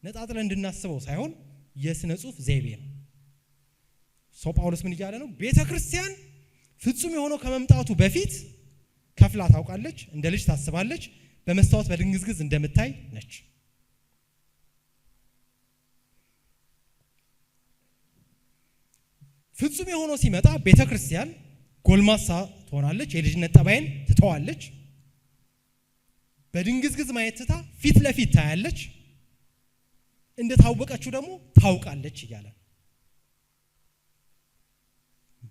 ነጣጥለን እንድናስበው ሳይሆን የስነ ጽሁፍ ዘይቤ ነው። ጳውሎስ ምን እያለ ነው? ቤተክርስቲያን ፍጹም የሆነው ከመምጣቱ በፊት ከፍላ ታውቃለች፣ እንደ ልጅ ታስባለች፣ በመስታወት በድንግዝግዝ እንደምታይ ነች። ፍጹም የሆነው ሲመጣ ቤተክርስቲያን ጎልማሳ ትሆናለች፣ የልጅነት ጠባይን ትተዋለች፣ በድንግዝግዝ ማየት ትታ ፊት ለፊት ታያለች፣ እንደታወቀችው ደግሞ ታውቃለች እያለ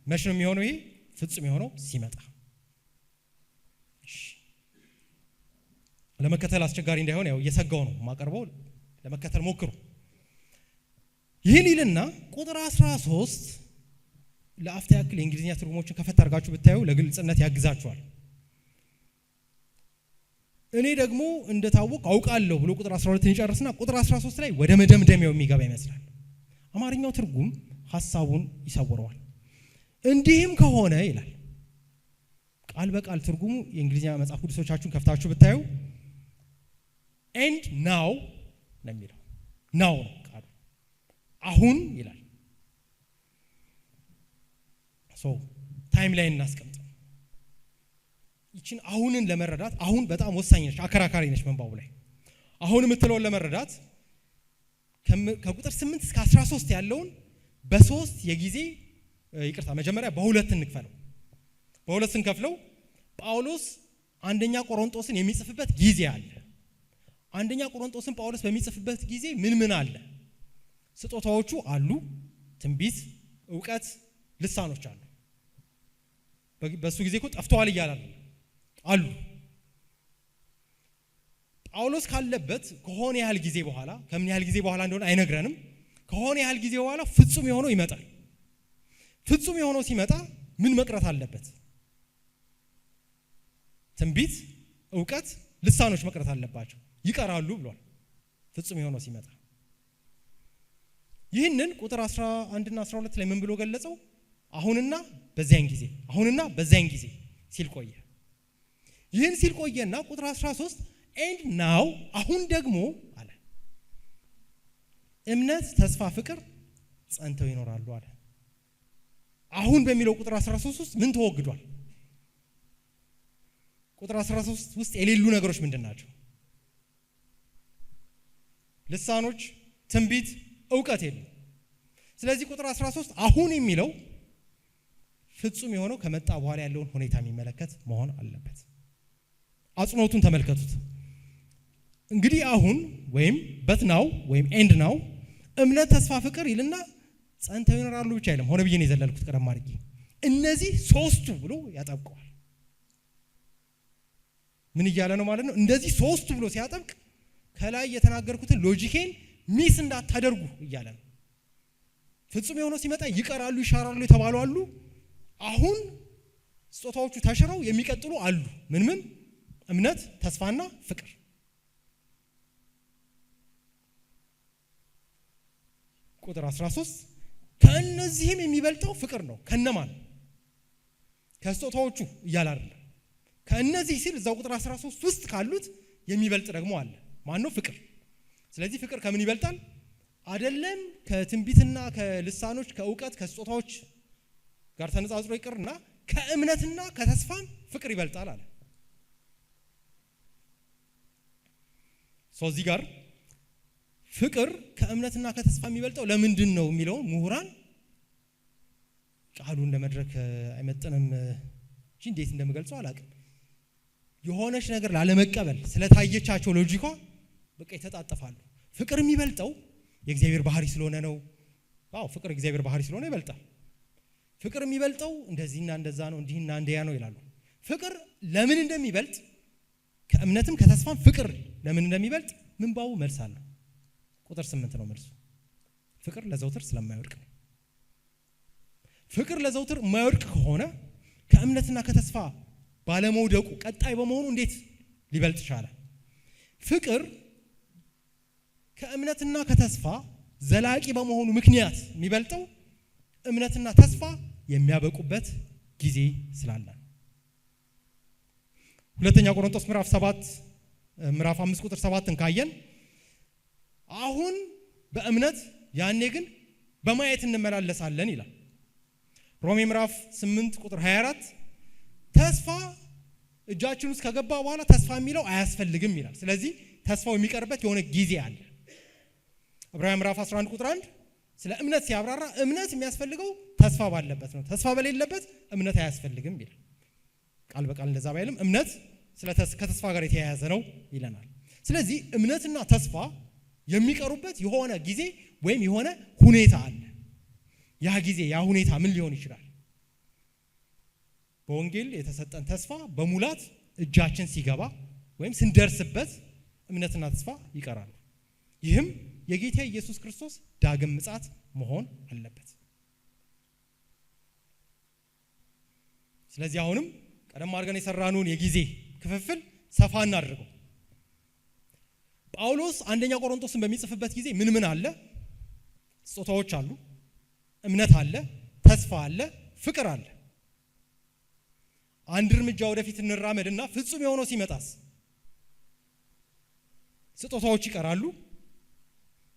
መቼ ነው የሚሆነው? ይሄ ፍጹም የሆነው ሲመጣ። ለመከተል አስቸጋሪ እንዳይሆን ያው እየሰጋው ነው ማቀርበው፣ ለመከተል ሞክሩ። ይህን ይልና ቁጥር 13 ለአፍታ ያክል የእንግሊዝኛ ትርጉሞችን ከፈት አድርጋችሁ ብታዩ ለግልጽነት ያግዛችኋል። እኔ ደግሞ እንደታወቅ አውቃለሁ ብሎ ቁጥር 12ን ይጨርስና ቁጥር 13 ላይ ወደ መደምደሚያው የሚገባ ይመስላል። አማርኛው ትርጉም ሐሳቡን ይሰውረዋል። እንዲህም ከሆነ ይላል። ቃል በቃል ትርጉሙ የእንግሊዝኛ መጽሐፍ ቅዱሶቻችሁን ከፍታችሁ ብታዩ ኤንድ ናው ነው የሚለው። ናው ነው ቃሉ፣ አሁን ይላል። ታይም ላይ እናስቀምጥ። ይችን አሁንን ለመረዳት አሁን በጣም ወሳኝ ነች፣ አከራካሪ ነች መንባቡ ላይ። አሁን የምትለውን ለመረዳት ከቁጥር 8 እስከ 13 ያለውን በሶስት የጊዜ መጀመሪያ በሁለት እንክፈለው። በሁለት ስንከፍለው ጳውሎስ አንደኛ ቆሮንቶስን የሚጽፍበት ጊዜ አለ። አንደኛ ቆሮንቶስን ጳውሎስ በሚጽፍበት ጊዜ ምን አለ? ስጦታዎቹ አሉ፣ ትንቢት፣ ዕውቀት፣ ልሳኖች አሉ። በሱ ጊዜ እኮ ጠፍተዋል እያላል አሉ። ጳውሎስ ካለበት ከሆነ ያህል ጊዜ በኋላ ከምን ያህል ጊዜ በኋላ እንደሆነ አይነግረንም። ከሆነ ያህል ጊዜ በኋላ ፍጹም የሆነው ይመጣል። ፍጹም የሆነው ሲመጣ ምን መቅረት አለበት? ትንቢት፣ ዕውቀት፣ ልሳኖች መቅረት አለባቸው፣ ይቀራሉ ብሏል። ፍጹም የሆነው ሲመጣ ይህንን ቁጥር 11 እና 12 ላይ ምን ብሎ ገለጸው? አሁንና በዚያን ጊዜ፣ አሁንና በዚያን ጊዜ ሲል ቆየ። ይህን ሲል ቆየና ቁጥር 13 ኤንድ ናው አሁን ደግሞ አለ እምነት፣ ተስፋ፣ ፍቅር ጸንተው ይኖራሉ አለ። አሁን በሚለው ቁጥር 13 ውስጥ ምን ተወግዷል? ቁጥር 13 ውስጥ የሌሉ ነገሮች ምንድን ናቸው? ልሳኖች፣ ትንቢት፣ ዕውቀት የሉ። ስለዚህ ቁጥር 13 አሁን የሚለው ፍጹም የሆነው ከመጣ በኋላ ያለውን ሁኔታ የሚመለከት መሆን አለበት። አጽንኦቱን ተመልከቱት። እንግዲህ አሁን ወይም በትናው ወይም ኤንድ ናው እምነት፣ ተስፋ፣ ፍቅር ይልና ጸንተው ይኖራሉ ብቻ አይልም። ሆነ ብዬ ነው የዘለልኩት ቀደም አድርጌ። እነዚህ ሶስቱ ብሎ ያጠብቀዋል። ምን እያለ ነው ማለት ነው? እንደዚህ ሶስቱ ብሎ ሲያጠብቅ ከላይ የተናገርኩትን ሎጂኬን ሚስ እንዳታደርጉ እያለ ነው። ፍጹም የሆነው ሲመጣ ይቀራሉ፣ ይሻራሉ የተባሉ አሉ። አሁን ስጦታዎቹ ተሽረው የሚቀጥሉ አሉ። ምን እምነት፣ ተስፋና ፍቅር። ቁጥር 13 ከእነዚህም የሚበልጠው ፍቅር ነው። ከነማን? ከስጦታዎቹ እያለ አይደለም። ከእነዚህ ሲል እዛው ቁጥር 13 ውስጥ ካሉት የሚበልጥ ደግሞ አለ። ማን ነው? ፍቅር። ስለዚህ ፍቅር ከምን ይበልጣል? አይደለም ከትንቢትና ከልሳኖች ከዕውቀት ከስጦታዎች ጋር ተነጻጽሮ ይቅርና ከእምነትና ከተስፋም ፍቅር ይበልጣል አለ። እዚህ ጋር ፍቅር ከእምነትና ከተስፋ የሚበልጠው ለምንድን ነው የሚለውን ምሁራን ቃሉ እንደመድረክ አይመጥንም እንጂ እንዴት እንደምገልጸው አላውቅም። የሆነች ነገር ላለመቀበል ስለታየቻቸው ሎጂኳ በቃ ይተጣጠፋሉ። ፍቅር የሚበልጠው የእግዚአብሔር ባህሪ ስለሆነ ነው። አዎ ፍቅር እግዚአብሔር ባህሪ ስለሆነ ይበልጣል። ፍቅር የሚበልጠው እንደዚህና እንደዛ ነው፣ እንዲህና እንደያ ነው ይላሉ። ፍቅር ለምን እንደሚበልጥ ከእምነትም ከተስፋም ፍቅር ለምን እንደሚበልጥ ምንባቡ መልስ አለ። ቁጥር 8 ነው መልሱ። ፍቅር ለዘውትር ስለማይወድቅ ነው። ፍቅር ለዘውትር የማይወድቅ ከሆነ ከእምነትና ከተስፋ ባለመውደቁ ቀጣይ በመሆኑ እንዴት ሊበልጥ ቻለ? ፍቅር ከእምነትና ከተስፋ ዘላቂ በመሆኑ ምክንያት የሚበልጠው እምነትና ተስፋ የሚያበቁበት ጊዜ ስላለ። ሁለተኛ ቆሮንቶስ ምዕራፍ 5 ቁጥር 7ን ካየን አሁን በእምነት ያኔ ግን በማየት እንመላለሳለን ይላል። ሮሜ ምዕራፍ 8 ቁጥር 24 ተስፋ እጃችን ውስጥ ከገባ በኋላ ተስፋ የሚለው አያስፈልግም ይላል። ስለዚህ ተስፋው የሚቀርበት የሆነ ጊዜ አለ። ዕብራውያን ምዕራፍ 11 ቁጥር 1 ስለ እምነት ሲያብራራ እምነት የሚያስፈልገው ተስፋ ባለበት ነው፣ ተስፋ በሌለበት እምነት አያስፈልግም ይላል። ቃል በቃል እንደዛ ባይልም እምነት ከተስፋ ጋር የተያያዘ ነው ይለናል። ስለዚህ እምነትና ተስፋ የሚቀሩበት የሆነ ጊዜ ወይም የሆነ ሁኔታ አለ። ያ ጊዜ ያ ሁኔታ ምን ሊሆን ይችላል? በወንጌል የተሰጠን ተስፋ በሙላት እጃችን ሲገባ ወይም ስንደርስበት እምነትና ተስፋ ይቀራሉ። ይህም የጌታ ኢየሱስ ክርስቶስ ዳግም ምጽአት መሆን አለበት። ስለዚህ አሁንም ቀደም አድርገን የሰራነውን የጊዜ ክፍፍል ሰፋ እናድርገው። ጳውሎስ አንደኛ ቆሮንቶስን በሚጽፍበት ጊዜ ምን አለ? ስጦታዎች አሉ፣ እምነት አለ፣ ተስፋ አለ፣ ፍቅር አለ። አንድ እርምጃ ወደፊት እንራመድና ፍጹም የሆነው ሲመጣስ ስጦታዎች ይቀራሉ።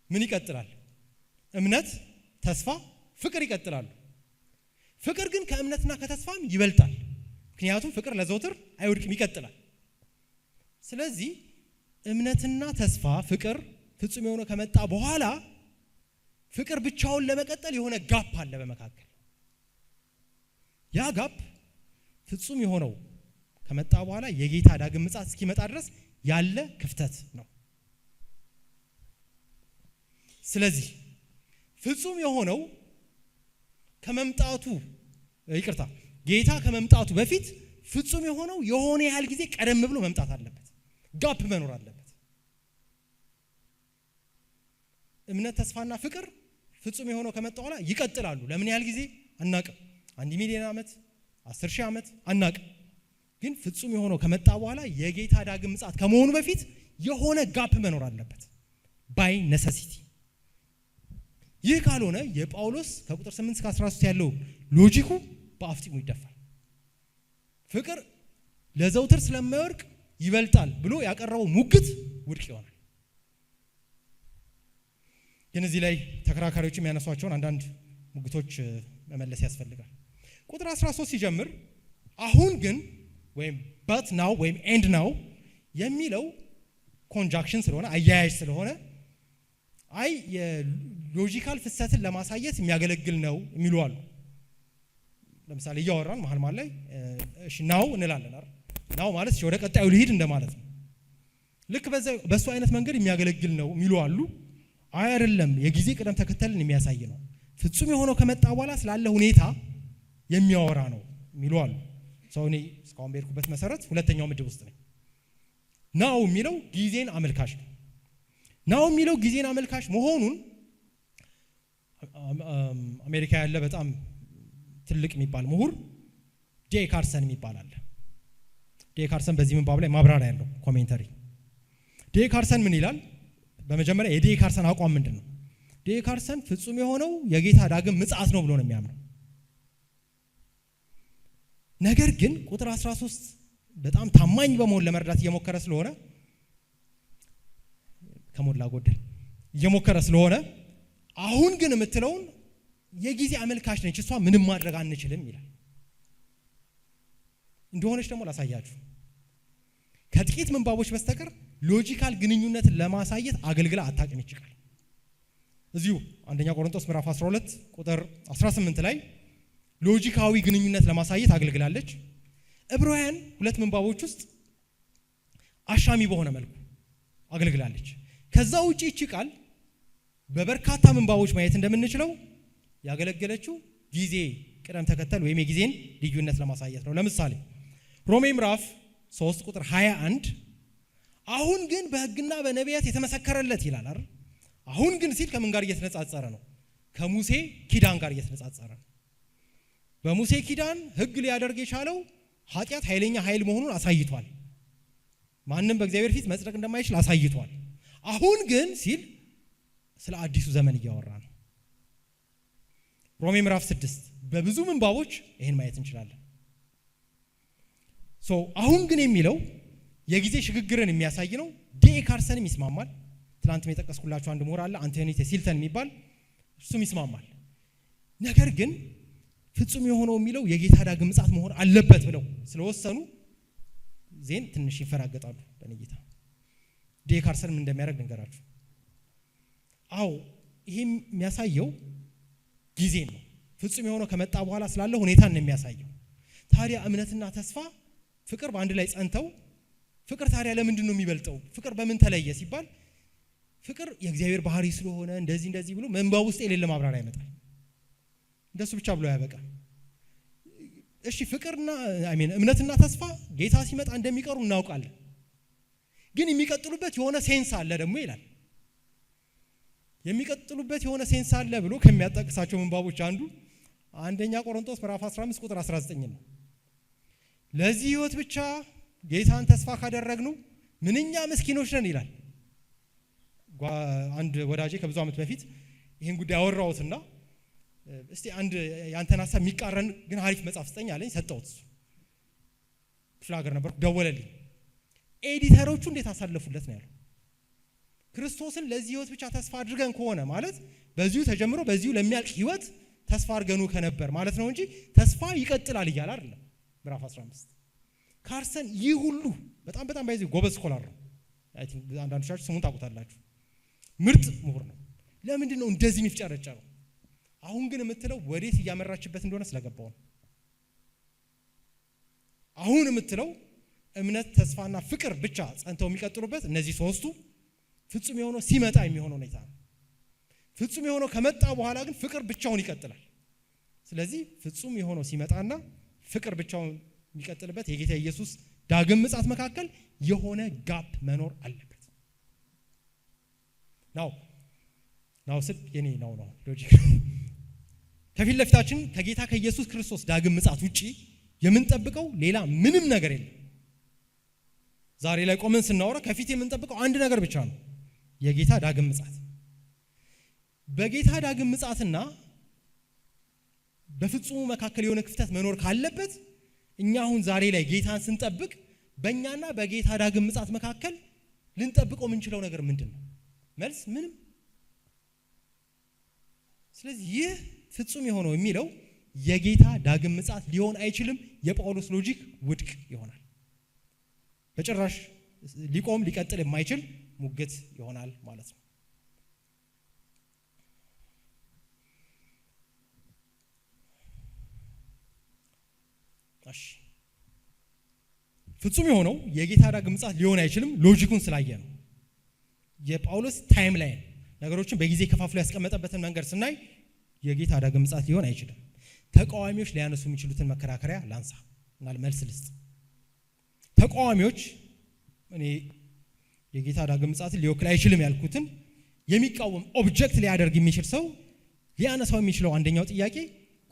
ምን ይቀጥላል? እምነት፣ ተስፋ፣ ፍቅር ይቀጥላሉ። ፍቅር ግን ከእምነትና ከተስፋም ይበልጣል። ምክንያቱም ፍቅር ለዘውትር አይወድቅም ይቀጥላል። ስለዚህ እምነትና ተስፋ ፍቅር ፍጹም የሆነ ከመጣ በኋላ ፍቅር ብቻውን ለመቀጠል የሆነ ጋፕ አለ በመካከል። ያ ጋፕ ፍጹም የሆነው ከመጣ በኋላ የጌታ ዳግም ምጽአት እስኪመጣ ድረስ ያለ ክፍተት ነው። ስለዚህ ፍጹም የሆነው ከመምጣቱ ጌታ ከመምጣቱ በፊት ፍጹም የሆነው የሆነ ያህል ጊዜ ቀደም ብሎ መምጣት አለበት። ጋፕ መኖር አለበት። እምነት ተስፋና ፍቅር ፍጹም የሆነው ከመጣ በኋላ ይቀጥላሉ። ለምን ያህል ጊዜ አናቅም። 1 ሚሊዮን ዓመት 10,000 ዓመት አናቅም። ግን ፍጹም የሆነው ከመጣ በኋላ የጌታ ዳግም ምጽአት ከመሆኑ በፊት የሆነ ጋፕ መኖር አለበት ባይ ነሰሲቲ። ይህ ካልሆነ የጳውሎስ ከቁጥር 8 እስከ 13 ያለው ሎጂኩ በአፍጢሙ ይደፋል። ፍቅር ለዘውትር ስለማይወድቅ ይበልጣል ብሎ ያቀረበው ሙግት ውድቅ ይሆናል። ግን እዚህ ላይ ተከራካሪዎች የሚያነሷቸውን አንዳንድ ሙግቶች መመለስ ያስፈልጋል። ቁጥር 13 ሲጀምር አሁን ግን ወይም but now ወይም end now የሚለው ኮንጃክሽን ስለሆነ አያያዥ ስለሆነ የሎጂካል ፍሰትን ለማሳየት የሚያገለግል ነው የሚሉ አሉ። ለምሳሌ እያወራን መሀል ላይ እሺ ናው እንላለን አይደል? ናው ማለት ወደ ቀጣዩ ልሂድ እንደማለት ነው። ልክ በሱ አይነት መንገድ የሚያገለግል ነው የሚሉ አሉ። አይደለም፣ የጊዜ ቅደም ተከተልን የሚያሳይ ነው። ፍጹም የሆነው ከመጣ በኋላ ስላለ ሁኔታ የሚያወራ ነው የሚሉ አሉ። ሰው እኔ እስካሁን በሄድኩበት መሰረት ሁለተኛው ምድብ ውስጥ ነኝ። ናው የሚለው ጊዜን አመልካች ነው። ናው የሚለው ጊዜን አመልካች መሆኑን አሜሪካ ያለ በጣም ትልቅ የሚባል ምሁር ጄ ካርሰን የሚባል አለ። ጄ ካርሰን በዚህ ምንባብ ላይ ማብራሪያ ያለው ኮሜንተሪ። ጄ ካርሰን ምን ይላል? በመጀመሪያ የጄ ካርሰን አቋም ምንድን ነው? ጄ ካርሰን ፍጹም የሆነው የጌታ ዳግም ምጽአት ነው ብሎ ነው የሚያምነው። ነገር ግን ቁጥር 13 በጣም ታማኝ በመሆን ለመረዳት እየሞከረ ስለሆነ ከሞላ ጎደል እየሞከረ ስለሆነ አሁን ግን የምትለውን የጊዜ አመልካች ነች፣ እሷ ምንም ማድረግ አንችልም ይላል። እንደሆነች ደግሞ ላሳያችሁ። ከጥቂት ምንባቦች በስተቀር ሎጂካል ግንኙነትን ለማሳየት አገልግላ አታውቅም ይችላል። እዚሁ አንደኛ ቆሮንቶስ ምዕራፍ 12 ቁጥር 18 ላይ ሎጂካዊ ግንኙነት ለማሳየት አገልግላለች። ዕብራውያን 2 ምንባቦች ውስጥ አሻሚ በሆነ መልኩ አገልግላለች። ከዛ ውጪ እቺ ቃል በበርካታ ምንባቦች ማየት እንደምንችለው ያገለገለችው ጊዜ ቅደም ተከተል ወይም የጊዜን ልዩነት ለማሳየት ነው። ለምሳሌ ሮሜ ምዕራፍ 3 ቁጥር 21 አሁን ግን በሕግና በነቢያት የተመሰከረለት ይላል አይደል? አሁን ግን ሲል ከምን ጋር እየተነጻጸረ ነው? ከሙሴ ኪዳን ጋር እየተነጻጸረ ነው። በሙሴ ኪዳን ሕግ ሊያደርግ የቻለው ኃጢአት ኃይለኛ ኃይል መሆኑን አሳይቷል። ማንም በእግዚአብሔር ፊት መጽደቅ እንደማይችል አሳይቷል። አሁን ግን ሲል ስለ አዲሱ ዘመን እያወራ ነው። ሮሜ ምዕራፍ 6 በብዙ ምንባቦች ይሄን ማየት እንችላለን። አሁን ግን የሚለው የጊዜ ሽግግርን የሚያሳይ ነው። ጄ ካርሰንም ይስማማል። ትናንትም የጠቀስኩላችሁ አንድ ምሁር አለ አንቶኒ ቴሲልተን የሚባል እሱም ይስማማል። ነገር ግን ፍጹም የሆነው የሚለው የጌታ ዳግም ምጽአት መሆን አለበት ብለው ስለወሰኑ ዜን ትንሽ ይፈራገጣሉ በነጌታ። ጄ ካርሰንም እንደሚያደርግ ልንገራችሁ። ይሄ የሚያሳየው ጊዜ ነው። ፍጹም የሆነው ከመጣ በኋላ ስላለ ሁኔታ ነው የሚያሳየው። ታዲያ እምነትና ተስፋ ፍቅር በአንድ ላይ ጸንተው ፍቅር ታዲያ ለምንድን ነው የሚበልጠው? ፍቅር በምን ተለየ ሲባል ፍቅር የእግዚአብሔር ባህሪ ስለሆነ እንደዚህ ብሎ ምንባብ ውስጥ የሌለ ማብራሪያ ያመጣል። እንደሱ ብቻ ብሎ ያበቃ። እሺ ፍቅርና እምነትና ተስፋ ጌታ ሲመጣ እንደሚቀሩ እናውቃለን። ግን የሚቀጥሉበት የሆነ ሴንስ አለ ደግሞ ይላል። የሚቀጥሉበት የሆነ ሴንስ አለ ብሎ ከሚያጠቅሳቸው ምንባቦች አንዱ አንደኛ ቆሮንቶስ ምዕራፍ 15 ቁጥር 19 ነው። ለዚህ ህይወት ብቻ ጌታን ተስፋ ካደረግኑ ምንኛ ምስኪኖች ነን ይላል። አንድ ወዳጄ ከብዙ ዓመት በፊት ይሄን ጉዳይ አወራሁትና እስቲ አንድ ያንተን ሐሳብ የሚቃረን ግን አሪፍ መጽሐፍ ስጠኝ አለኝ። ሰጠሁት። ክፍለ ሀገር ነበርኩ። ደወለልኝ። ኤዲተሮቹ እንዴት አሳለፉለት ነው ያለው። ክርስቶስን ለዚህ ህይወት ብቻ ተስፋ አድርገን ከሆነ ማለት በዚሁ ተጀምሮ በዚሁ ለሚያልቅ ህይወት ተስፋ አድርገኑ ከነበር ማለት ነው እንጂ ተስፋ ይቀጥላል እያለ አይደለም። ምዕራፍ 15 ካርሰን ይህ ሁሉ በጣም ባይዚ ጎበዝ ስኮላር ነው። አይ ቲንክ አንዳንዶቻችሁ ስሙን ታውቁታላችሁ። ምርጥ ምሁር ነው። ለምንድን ነው እንደዚህ የሚፍጨረጨረው? አሁን ግን የምትለው ወዴት እያመራችበት እንደሆነ ስለገባው ነው። አሁን የምትለው እምነት፣ ተስፋና ፍቅር ብቻ ጸንተው የሚቀጥሉበት እነዚህ ሶስቱ ፍጹም የሆነው ሲመጣ የሚሆነው ሁኔታ ነው። ፍጹም የሆነው ከመጣ በኋላ ግን ፍቅር ብቻውን ይቀጥላል። ስለዚህ ፍጹም የሆነው ሲመጣና ፍቅር ብቻውን የሚቀጥልበት የጌታ ኢየሱስ ዳግም ምጽአት መካከል የሆነ ጋፕ መኖር አለበት። ናው ስል የኔ ነው ሎጂክ ከፊት ለፊታችን ከጌታ ከኢየሱስ ክርስቶስ ዳግም ምጽአት ውጪ የምንጠብቀው ሌላ ምንም ነገር የለም። ዛሬ ላይ ቆመን ስናወራ ከፊት የምንጠብቀው አንድ ነገር ብቻ ነው፣ የጌታ ዳግም ምጽአት። በጌታ ዳግም ምጽአትና በፍጹሙ መካከል የሆነ ክፍተት መኖር ካለበት እኛ አሁን ዛሬ ላይ ጌታን ስንጠብቅ በእኛና በጌታ ዳግም ምጽአት መካከል ልንጠብቀው የምንችለው ነገር ምንድን ነው? መልስ ምንም። ስለዚህ ይህ ፍጹም የሆነው የሚለው የጌታ ዳግም ምጽአት ሊሆን አይችልም። የጳውሎስ ሎጂክ ውድቅ ይሆናል። በጭራሽ ሊቆም ሊቀጥል የማይችል ሙግት ይሆናል ማለት ነው። ፍጹም የሆነው የጌታ ዳግም ምጽአት ሊሆን አይችልም። ሎጂኩን ስላየ ነው። የጳውሎስ ታይም ላይን ነገሮችን በጊዜ ከፋፍሎ ያስቀመጠበትን መንገድ ስናይ የጌታ ዳግም ምጽአት ሊሆን አይችልም። ተቃዋሚዎች ሊያነሱ የሚችሉትን መከራከሪያ ላንሳ እና መልስ ልስጥ። ተቃዋሚዎች እኔ የጌታ ዳግም ምጽአት ሊወክል አይችልም ያልኩትን የሚቃወም ኦብጀክት ሊያደርግ የሚችል ሰው ሊያነሳው የሚችለው አንደኛው ጥያቄ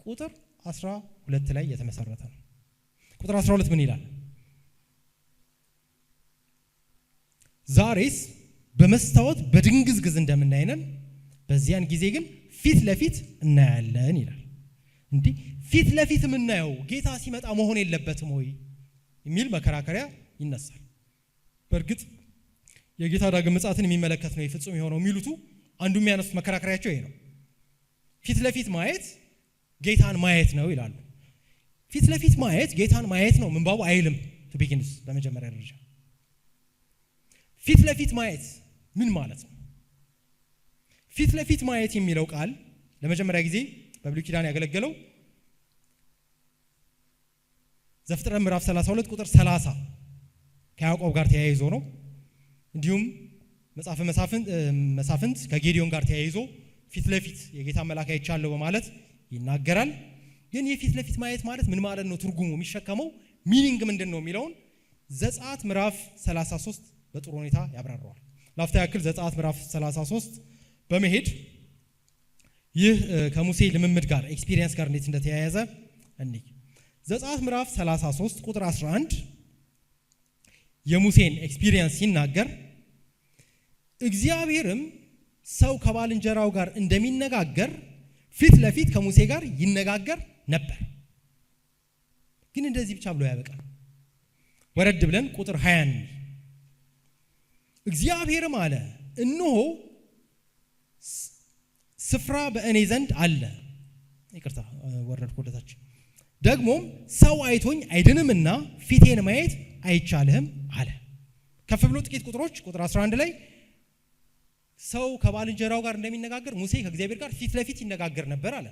ቁጥር 12 ላይ የተመሰረተ ነው። ቁጥር 12 ምን ይላል? ዛሬስ በመስታወት በድንግዝግዝ እንደምናይነን በዚያን ጊዜ ግን ፊት ለፊት እናያለን ይላል። እንዲህ ፊት ለፊት የምናየው ጌታ ሲመጣ መሆን የለበትም ወይ የሚል መከራከሪያ ይነሳል። በእርግጥ የጌታ ዳግም ምጽአትን የሚመለከት ነው ፍጹም የሆነው የሚሉቱ አንዱ የሚያነሱት መከራከሪያቸው ይሄ ነው። ፊት ለፊት ማየት ጌታን ማየት ነው ይላሉ። ፊት ለፊት ማየት ጌታን ማየት ነው ምንባቡ አይልም። ቱቢጊንስ በመጀመሪያ ደረጃ ፊት ለፊት ማየት ምን ማለት ነው? ፊት ለፊት ማየት የሚለው ቃል ለመጀመሪያ ጊዜ በብሉይ ኪዳን ያገለገለው ዘፍጥረት ምዕራፍ 32 ቁጥር 30 ከያዕቆብ ጋር ተያይዞ ነው። እንዲሁም መጽሐፈ መሳፍንት ከጌዲዮን ጋር ተያይዞ ፊት ለፊት የጌታ መልአክ አይቻለሁ በማለት ይናገራል። ግን የፊት ለፊት ማየት ማለት ምን ማለት ነው? ትርጉሙ የሚሸከመው ሚኒንግ ምንድን ነው የሚለውን ዘጸአት ምዕራፍ 33 በጥሩ ሁኔታ ያብራራዋል። ላፍታ ያክል ዘጸአት ምዕራፍ 33 በመሄድ ይህ ከሙሴ ልምምድ ጋር ኤክስፒሪየንስ ጋር እንዴት እንደተያያዘ እንይ። ዘጸአት ምዕራፍ 33 ቁጥር 11 የሙሴን ኤክስፒሪየንስ ሲናገር እግዚአብሔርም ሰው ከባልንጀራው ጋር እንደሚነጋገር ፊት ለፊት ከሙሴ ጋር ይነጋገር ነበር። ግን እንደዚህ ብቻ ብሎ ያበቃል። ወረድ ብለን ቁጥር 20 እግዚአብሔርም አለ እነሆ ስፍራ በእኔ ዘንድ አለ። ይቅርታ ወረድኩ ወደታች። ደግሞም ሰው አይቶኝ አይድንምና ፊቴን ማየት አይቻልህም አለ። ከፍ ብሎ ጥቂት ቁጥሮች ቁጥር 11 ላይ ሰው ከባልንጀራው ጋር እንደሚነጋገር ሙሴ ከእግዚአብሔር ጋር ፊት ለፊት ይነጋገር ነበር አለ።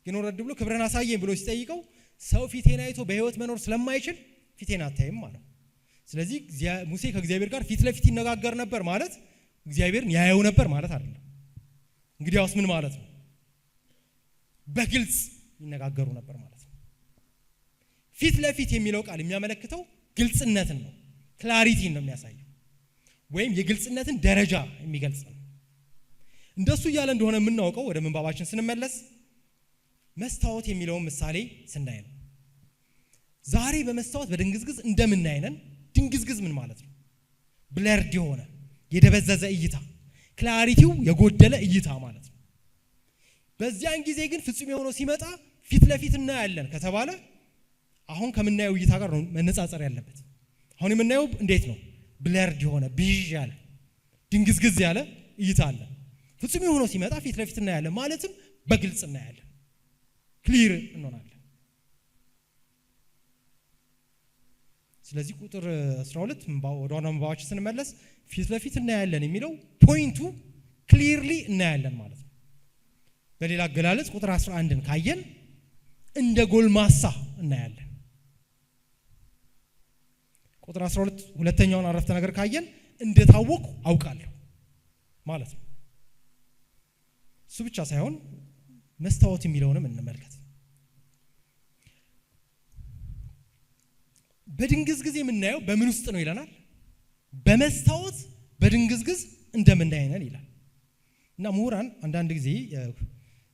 ግን ወረድ ብሎ ክብርን አሳየኝ ብሎ ሲጠይቀው ሰው ፊቴን አይቶ በሕይወት መኖር ስለማይችል ፊቴን አታይም ማለት። ስለዚህ ሙሴ ከእግዚአብሔር ጋር ፊት ለፊት ይነጋገር ነበር ማለት እግዚአብሔርን ያየው ነበር ማለት አይደለም። እንግዲያውስ ምን ማለት ነው? በግልጽ ይነጋገሩ ነበር ማለት ነው። ፊት ለፊት የሚለው ቃል የሚያመለክተው ግልጽነትን ነው፣ ክላሪቲን ነው የሚያሳየው፣ ወይም የግልጽነትን ደረጃ የሚገልጽ ነው። እንደሱ እያለ እንደሆነ የምናውቀው ወደ ምንባባችን ስንመለስ መስታወት የሚለውን ምሳሌ ስናይ ነው። ዛሬ በመስታወት በድንግዝግዝ እንደምናይነን ድንግዝግዝ ምን ማለት ነው? ብለርድ የሆነ የደበዘዘ እይታ፣ ክላሪቲው የጎደለ እይታ ማለት ነው። በዚያን ጊዜ ግን ፍጹም የሆነው ሲመጣ ፊት ለፊት እናያለን ከተባለ አሁን ከምናየው እይታ ጋር ነው መነጻጸር ያለበት። አሁን የምናየው እንዴት ነው? ብለርድ የሆነ ብዥ ያለ ድንግዝግዝ ያለ እይታ አለ። ፍጹም የሆነው ሲመጣ ፊት ለፊት እናያለን ማለትም በግልጽ እናያለን። ክሊር እንሆናለን። ስለዚህ ቁጥር 12 ወደ ዋናው ምንባባችን ስንመለስ ፊት ለፊት እናያለን የሚለው ፖይንቱ ክሊርሊ እናያለን ማለት ነው። በሌላ አገላለጽ ቁጥር 11ን ካየን እንደ ጎልማሳ እናያለን። ቁጥር 12 ሁለተኛውን አረፍተ ነገር ካየን እንደታወቁ አውቃለሁ ማለት ነው። እሱ ብቻ ሳይሆን መስታወት የሚለውንም እንመልከት። በድንግዝግዝ የምናየው በምን ውስጥ ነው ይለናል? በመስታወት በድንግዝግዝ እንደምናየነን ይላል። እና ምሁራን አንዳንድ ጊዜ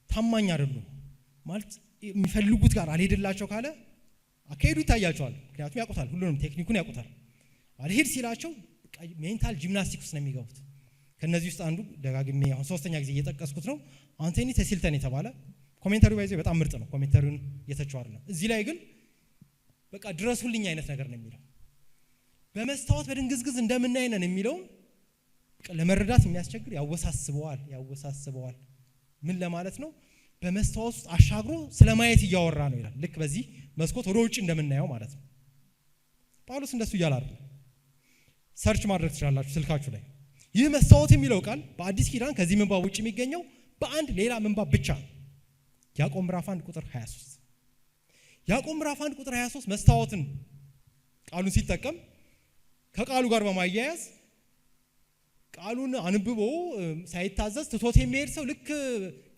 ታማኝ አይደሉም ማለት የሚፈልጉት ጋር አልሄድላቸው ካለ አካሄዱ ይታያቸዋል። ምክንያቱም ያውቁታል፣ ሁሉንም ቴክኒኩን ያውቁታል። አልሄድ ሲላቸው ሜንታል ጂምናስቲክስ ነው የሚገቡት። ከነዚህ ውስጥ አንዱ ደጋግሜ አሁን ሶስተኛ ጊዜ እየጠቀስኩት ነው አንቶኒ ቴሲልተን የተባለ ኮሜንታሪው ባይዘው በጣም ምርጥ ነው። ኮሜንታሪውን እየተቸው አይደለም። እዚህ ላይ ግን በቃ ድረሱልኝ አይነት ነገር ነው የሚለው። በመስታወት በድንግዝግዝ እንደምናየነን የሚለው ለመረዳት የሚያስቸግር ያወሳስበዋል። ምን ለማለት ነው? በመስታወት ውስጥ አሻግሮ ስለማየት እያወራ ነው ይላል። ልክ በዚህ መስኮት ወደ ውጭ እንደምናየው ማለት ነው። ጳውሎስ እንደሱ እያለ አይደለም። ሰርች ማድረግ ትችላላችሁ ስልካችሁ ላይ። ይህ መስታወት የሚለው ቃል በአዲስ ኪዳን ከዚህ ምንባብ ውጭ የሚገኘው በአንድ ሌላ ምንባብ ብቻ ነው። ያዕቆብ ምዕራፍ 1 ቁጥር 23። ያዕቆብ ምዕራፍ 1 ቁጥር 23 መስታወትን ቃሉን ሲጠቀም ከቃሉ ጋር በማያያዝ ቃሉን አንብቦ ሳይታዘዝ ትቶት የሚሄድ ሰው ልክ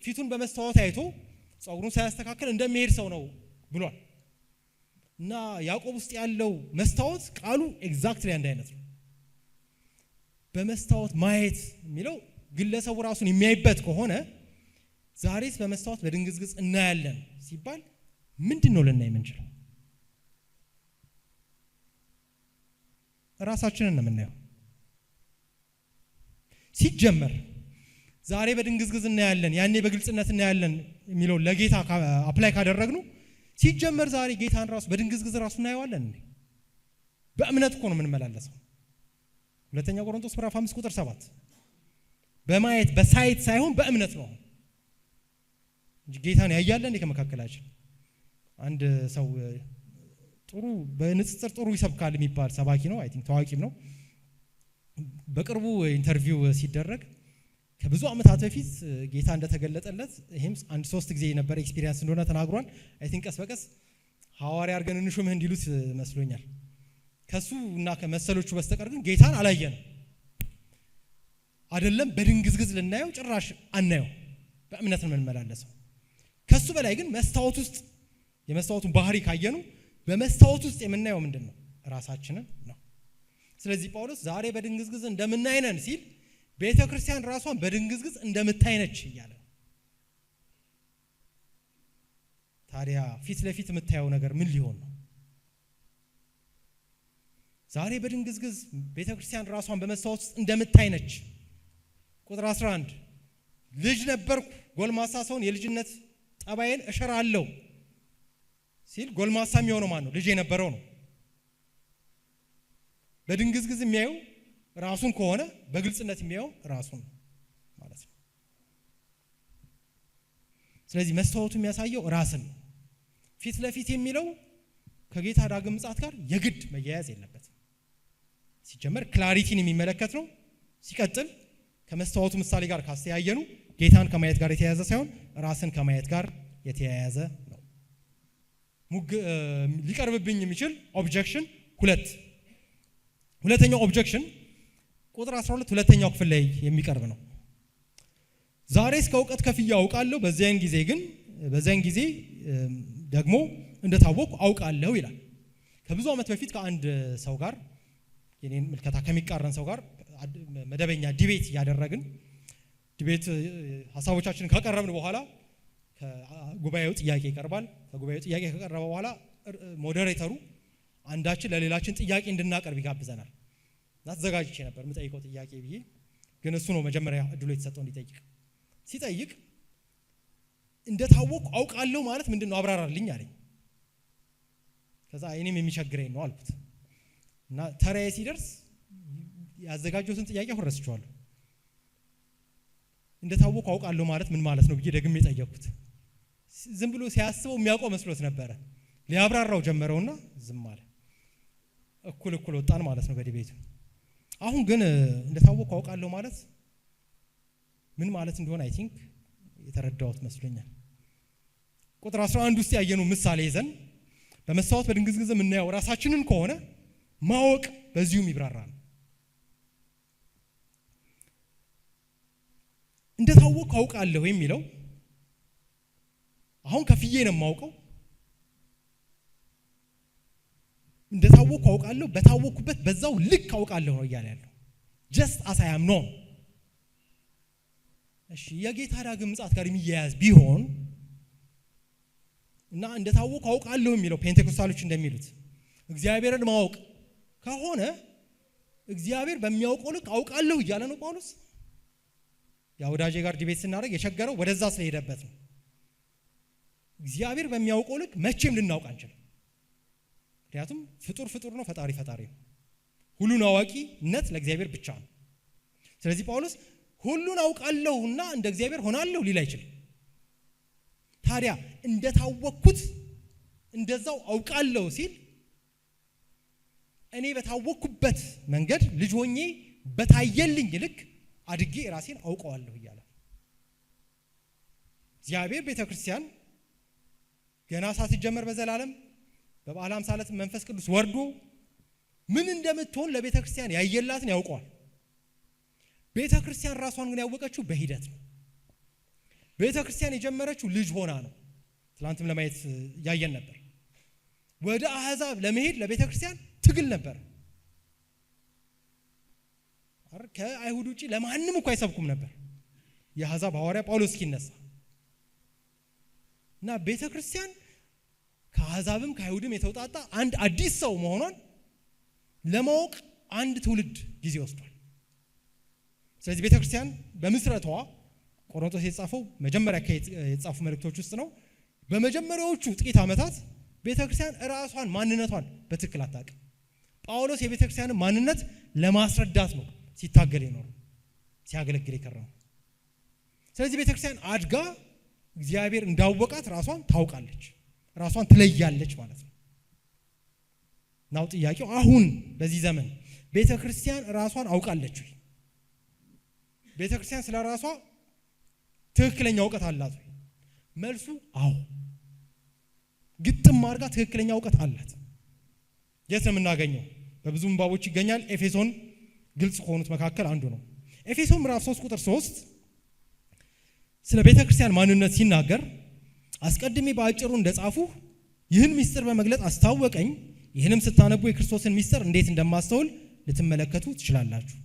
ፊቱን በመስታወት አይቶ ጸጉሩን ሳያስተካክል እንደሚሄድ ሰው ነው ብሏል። እና ያዕቆብ ውስጥ ያለው መስታወት ቃሉ ኤግዛክትሊ አንድ አይነት ነው። በመስታወት ማየት የሚለው ግለሰቡ ራሱን የሚያይበት ከሆነ ዛሬስ በመስታወት በድንግዝግዝ እናያለን ሲባል ምንድን ነው ልናይ የምንችለው? ራሳችንን ነው የምናየው። ሲጀመር ዛሬ በድንግዝግዝ እናያለን ያኔ በግልጽነት እናያለን የሚለው ለጌታ አፕላይ ካደረግነው ሲጀመር ዛሬ ጌታን ራሱ በድንግዝግዝ ራሱ እናየዋለን እንዴ? በእምነት እኮ ነው የምንመላለሰው። ሁለተኛ ቆሮንቶስ ምዕራፍ 5 ቁጥር 7 በማየት በሳይት ሳይሆን በእምነት ነው እንጂ ጌታን ያያለን እንዴ? ከመካከላችን አንድ ሰው ጥሩ በንጽጽር ጥሩ ይሰብካል የሚባል ሰባኪ ነው። አይ ቲንክ ታዋቂም ነው። በቅርቡ ኢንተርቪው ሲደረግ ከብዙ ዓመታት በፊት ጌታ እንደተገለጠለት ይሄም አንድ 3 ጊዜ የነበረ ኤክስፒሪየንስ እንደሆነ ተናግሯል። አይ ቲንክ ቀስ በቀስ ሐዋርያ አድርገን እንሹምህ እንዲሉት መስሎኛል። ከሱ እና ከመሰሎቹ በስተቀር ግን ጌታን አላየንም። አይደለም በድንግዝግዝ ልናየው ጭራሽ አናየው። በእምነት ነው የምንመላለሰው። ከሱ በላይ ግን መስታወት ውስጥ የመስታወቱን ባህሪ ካየኑ በመስታወት ውስጥ የምናየው ምንድነው? ራሳችንን ነው። ስለዚህ ጳውሎስ ዛሬ በድንግዝግዝ እንደምናይነን ሲል ቤተ ክርስቲያን ራሷን በድንግዝግዝ እንደምታይነች እያለ ታዲያ ፊት ለፊት የምታየው ነገር ምን ሊሆን ነው? ዛሬ በድንግዝግዝ ቤተ ክርስቲያን ራሷን በመስታወት ውስጥ እንደምታይነች ቁጥር 11 ልጅ ነበርኩ ጎልማሳ ሰውን የልጅነት ጠባይን እሸራለሁ ሲል ጎልማሳ የሚሆነው ማን ነው? ልጅ የነበረው ነው። በድንግዝግዝ የሚያየው ራሱን ከሆነ በግልጽነት የሚያየው ራሱን ማለት ነው። ስለዚህ መስታወቱ የሚያሳየው ራስን ነው። ፊት ለፊት የሚለው ከጌታ ዳግም ምጽአት ጋር የግድ መያያዝ የለበትም። ሲጀመር ክላሪቲን የሚመለከት ነው። ሲቀጥል ከመስታወቱ ምሳሌ ጋር ካስተያየኑ ጌታን ከማየት ጋር የተያያዘ ሳይሆን ራስን ከማየት ጋር የተያያዘ ነው። ሊቀርብብኝ የሚችል ኦብጀክሽን ሁለተኛው ኦብጀክሽን ቁጥር 12 ሁለተኛው ክፍል ላይ የሚቀርብ ነው። ዛሬ እስከ እውቀት ከፍዬ አውቃለሁ፣ በዚያን ጊዜ ደግሞ እንደታወቁ አውቃለሁ ይላል። ከብዙ ዓመት በፊት ከአንድ ሰው ጋር የኔን ምልከታ ከሚቃረን ሰው ጋር መደበኛ ዲቤት ያደረግን ሐሳቦቻችንን ካቀረብን በኋላ ከጉባኤው ጥያቄ ይቀርባል። ከጉባኤው ጥያቄ ከቀረበ በኋላ ሞዴሬተሩ አንዳችን ለሌላችን ጥያቄ እንድናቀርብ ይጋብዘናል። ተዘጋጅቼ ነበር የምጠይቀው ጥያቄ ብዬ፣ ግን እሱ ነው መጀመሪያ እድሉ የተሰጠው እንዲጠይቅ። ሲጠይቅ እንደታወቁ አውቃለሁ ማለት ምንድነው አብራራልኝ አለኝ። ከዛ እኔም የሚቸግረኝ ነው አልኩት እና ተራዬ ሲደርስ ያዘጋጀሁትን ጥያቄ። እንደታወቁ አውቃለሁ ማለት ምን ማለት ነው ብዬ ደግሜ ጠየቅኩት። ዝም ብሎ ሲያስበው የሚያውቀው መስሎት ነበር። ሊያብራራው ጀመረውና ዝም አለ። እኩል ወጣን ማለት ነው በዲቤቱ። አሁን ግን እንደታወቀው አውቃለሁ ማለት ምን ማለት እንደሆነ አይ ቲንክ የተረዳሁት መስሎኛል። ቁጥር 11 ውስጥ ያየነው ምሳሌ ይዘን በመስዋዕት በድንግዝግዝ የምናየው ራሳችንን ከሆነ ማወቅ በዚሁም ይብራራል። እንደታወቀው አውቃለሁ የሚለው አሁን ከፍዬ ነው የማውቀው። እንደታወቀው አውቃለሁ በታወቅኩበት በዛው ልክ አውቃለሁ ነው እያለ ያለው። just as I am known። እሺ የጌታ ዳግም ምጽአት ጋር የሚያያዝ ቢሆን እና እንደታወቀው አውቃለሁ የሚለው ፔንቴኮስታሎች እንደሚሉት እግዚአብሔርን ማወቅ ከሆነ እግዚአብሔር በሚያውቀው ልክ አውቃለሁ እያለ ነው ጳውሎስ። ያወዳጄ ጋር ዲቤት ስናደርግ የቸገረው ወደዛ ስለሄደበት ነው። እግዚአብሔር በሚያውቀው ልክ መቼም ልናውቅ አንችልም። ምክንያቱም ፍጡር ነው፣ ፈጣሪ ነው። ሁሉን አዋቂነት ለእግዚአብሔር ብቻ ነው። ስለዚህ ጳውሎስ ሁሉን አውቃለሁና እንደ እግዚአብሔር ሆናለሁ ሊል አይችልም። ታዲያ እንደታወቅኩት እንደዛው አውቃለሁ ሲል እኔ በታወቅኩበት መንገድ ልጅ ሆኜ በታየልኝ ልክ አድጌ ራሴን አውቀዋለሁ እያለ እግዚአብሔር ቤተክርስቲያን ገና ሳትጀመር በዘላለም በበዓለ ሃምሳ ዕለት መንፈስ ቅዱስ ወርዶ ምን እንደምትሆን ለቤተክርስቲያን ያየላትን ያውቀዋል። ቤተክርስቲያን ራሷን ግን ያወቀችው በሂደት ነው። ቤተክርስቲያን የጀመረችው ልጅ ሆና ነው። ትላንትም ለማየት ያየን ነበር። ወደ አሕዛብ ለመሄድ ለቤተክርስቲያን ትግል ነበር። ከአይሁድ ውጪ ለማንም እንኳን አይሰብኩም ነበር የአሕዛብ ሐዋርያ ጳውሎስ እስኪነሳ እና ቤተክርስቲያን ከአሕዛብም ከአይሁድም የተውጣጣ አንድ አዲስ ሰው መሆኗን ለማወቅ አንድ ትውልድ ጊዜ ወስዷል። ስለዚህ ቤተክርስቲያን በምስረቷ ቆሮንቶስ የተጻፈው መጀመሪያ የተጻፉ መልእክቶች ውስጥ ነው። በመጀመሪያዎቹ ጥቂት ዓመታት ቤተክርስቲያን ራሷን ማንነቷን በትክክል አታውቅም። ጳውሎስ የቤተክርስቲያንን ማንነት ለማስረዳት ነው ሲታገል የኖረው ሲያገለግል የከረመው። ስለዚህ ቤተክርስቲያን አድጋ እግዚአብሔር እንዳወቃት ራሷን ታውቃለች፣ ራሷን ትለያለች ማለት ነው። ናው ጥያቄው አሁን በዚህ ዘመን ቤተክርስቲያን ራሷን አውቃለች ወይ? ቤተክርስቲያን ስለ ራሷ ትክክለኛ እውቀት አላት ወይ? መልሱ አዎ፣ ግጥም አድርጋ ትክክለኛ እውቀት አላት። የት ነው የምናገኘው? በብዙ ምንባቦች ይገኛል። ኤፌሶን ግልጽ ከሆኑት መካከል አንዱ ነው። ኤፌሶን ምዕራፍ 3 ቁጥር 3 ስለ ቤተክርስቲያን ማንነት ሲናገር አስቀድሜ በአጭሩ እንደጻፉ ይህን ምስጢር በመግለጥ አስታወቀኝ። ይህንም ስታነቡ የክርስቶስን ምስጢር እንዴት እንደማስተውል ልትመለከቱ ትችላላችሁ።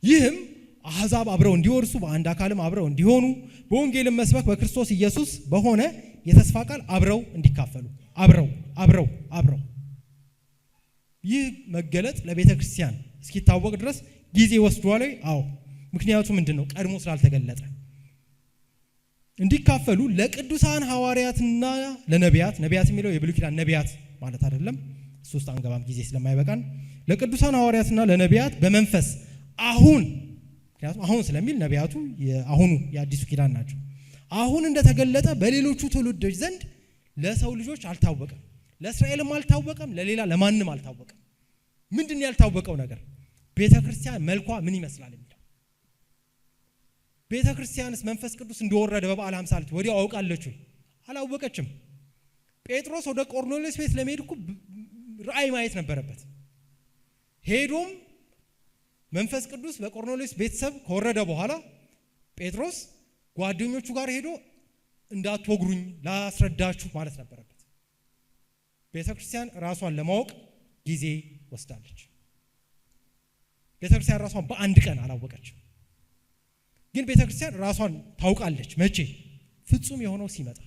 ይህም አሕዛብ አብረው እንዲወርሱ በአንድ አካልም አብረው እንዲሆኑ በወንጌልም መስበክ በክርስቶስ ኢየሱስ በሆነ የተስፋ ቃል አብረው እንዲካፈሉ አብረው ይህ መገለጥ ለቤተ ክርስቲያን እስኪታወቅ ድረስ ጊዜ ወስዷል። አዎ፣ ምክንያቱ ምንድነው? ቀድሞ ስላልተገለጠ እንዲካፈሉ ለቅዱሳን ሐዋርያትና ለነቢያት፣ ነቢያት የሚለው የብሉይ ኪዳን ነቢያት ማለት አይደለም፣ ሶስት አንገባም ጊዜ ስለማይበቃን፣ ለቅዱሳን ሐዋርያትና ለነቢያት በመንፈስ አሁን፣ ምክንያቱም አሁን ስለሚል ነቢያቱ የአሁኑ የአዲሱ ኪዳን ናቸው። አሁን እንደተገለጠ በሌሎቹ ትውልዶች ዘንድ ለሰው ልጆች አልታወቀም፣ ለእስራኤልም አልታወቀም፣ ለሌላ ለማንም አልታወቀም። ምንድን ያልታወቀው ነገር? ቤተክርስቲያን መልኳ ምን ይመስላል የሚለው። ቤተክርስቲያንስ መንፈስ ቅዱስ እንደወረደ በበዓለ ሃምሳ ዕለት ወዲያው አውቃለች ወይ? አላወቀችም። ጴጥሮስ ወደ ቆርኔሌዎስ ቤት ለመሄድ እኮ ራእይ ማየት ነበረበት። ሄዶም መንፈስ ቅዱስ በቆርኔሌዎስ ቤተሰብ ከወረደ በኋላ ጴጥሮስ ጓደኞቹ ጋር ሄዶ እንዳትወግሩኝ ላስረዳችሁ ማለት ነበረበት። ቤተክርስቲያን ራሷን ለማወቅ ጊዜ ወስዳለች። ቤተክርስቲያን ራሷን በአንድ ቀን አላወቀችም። ግን ቤተክርስቲያን ራሷን ታውቃለች። መቼ? ፍጹም የሆነው ሲመጣ፣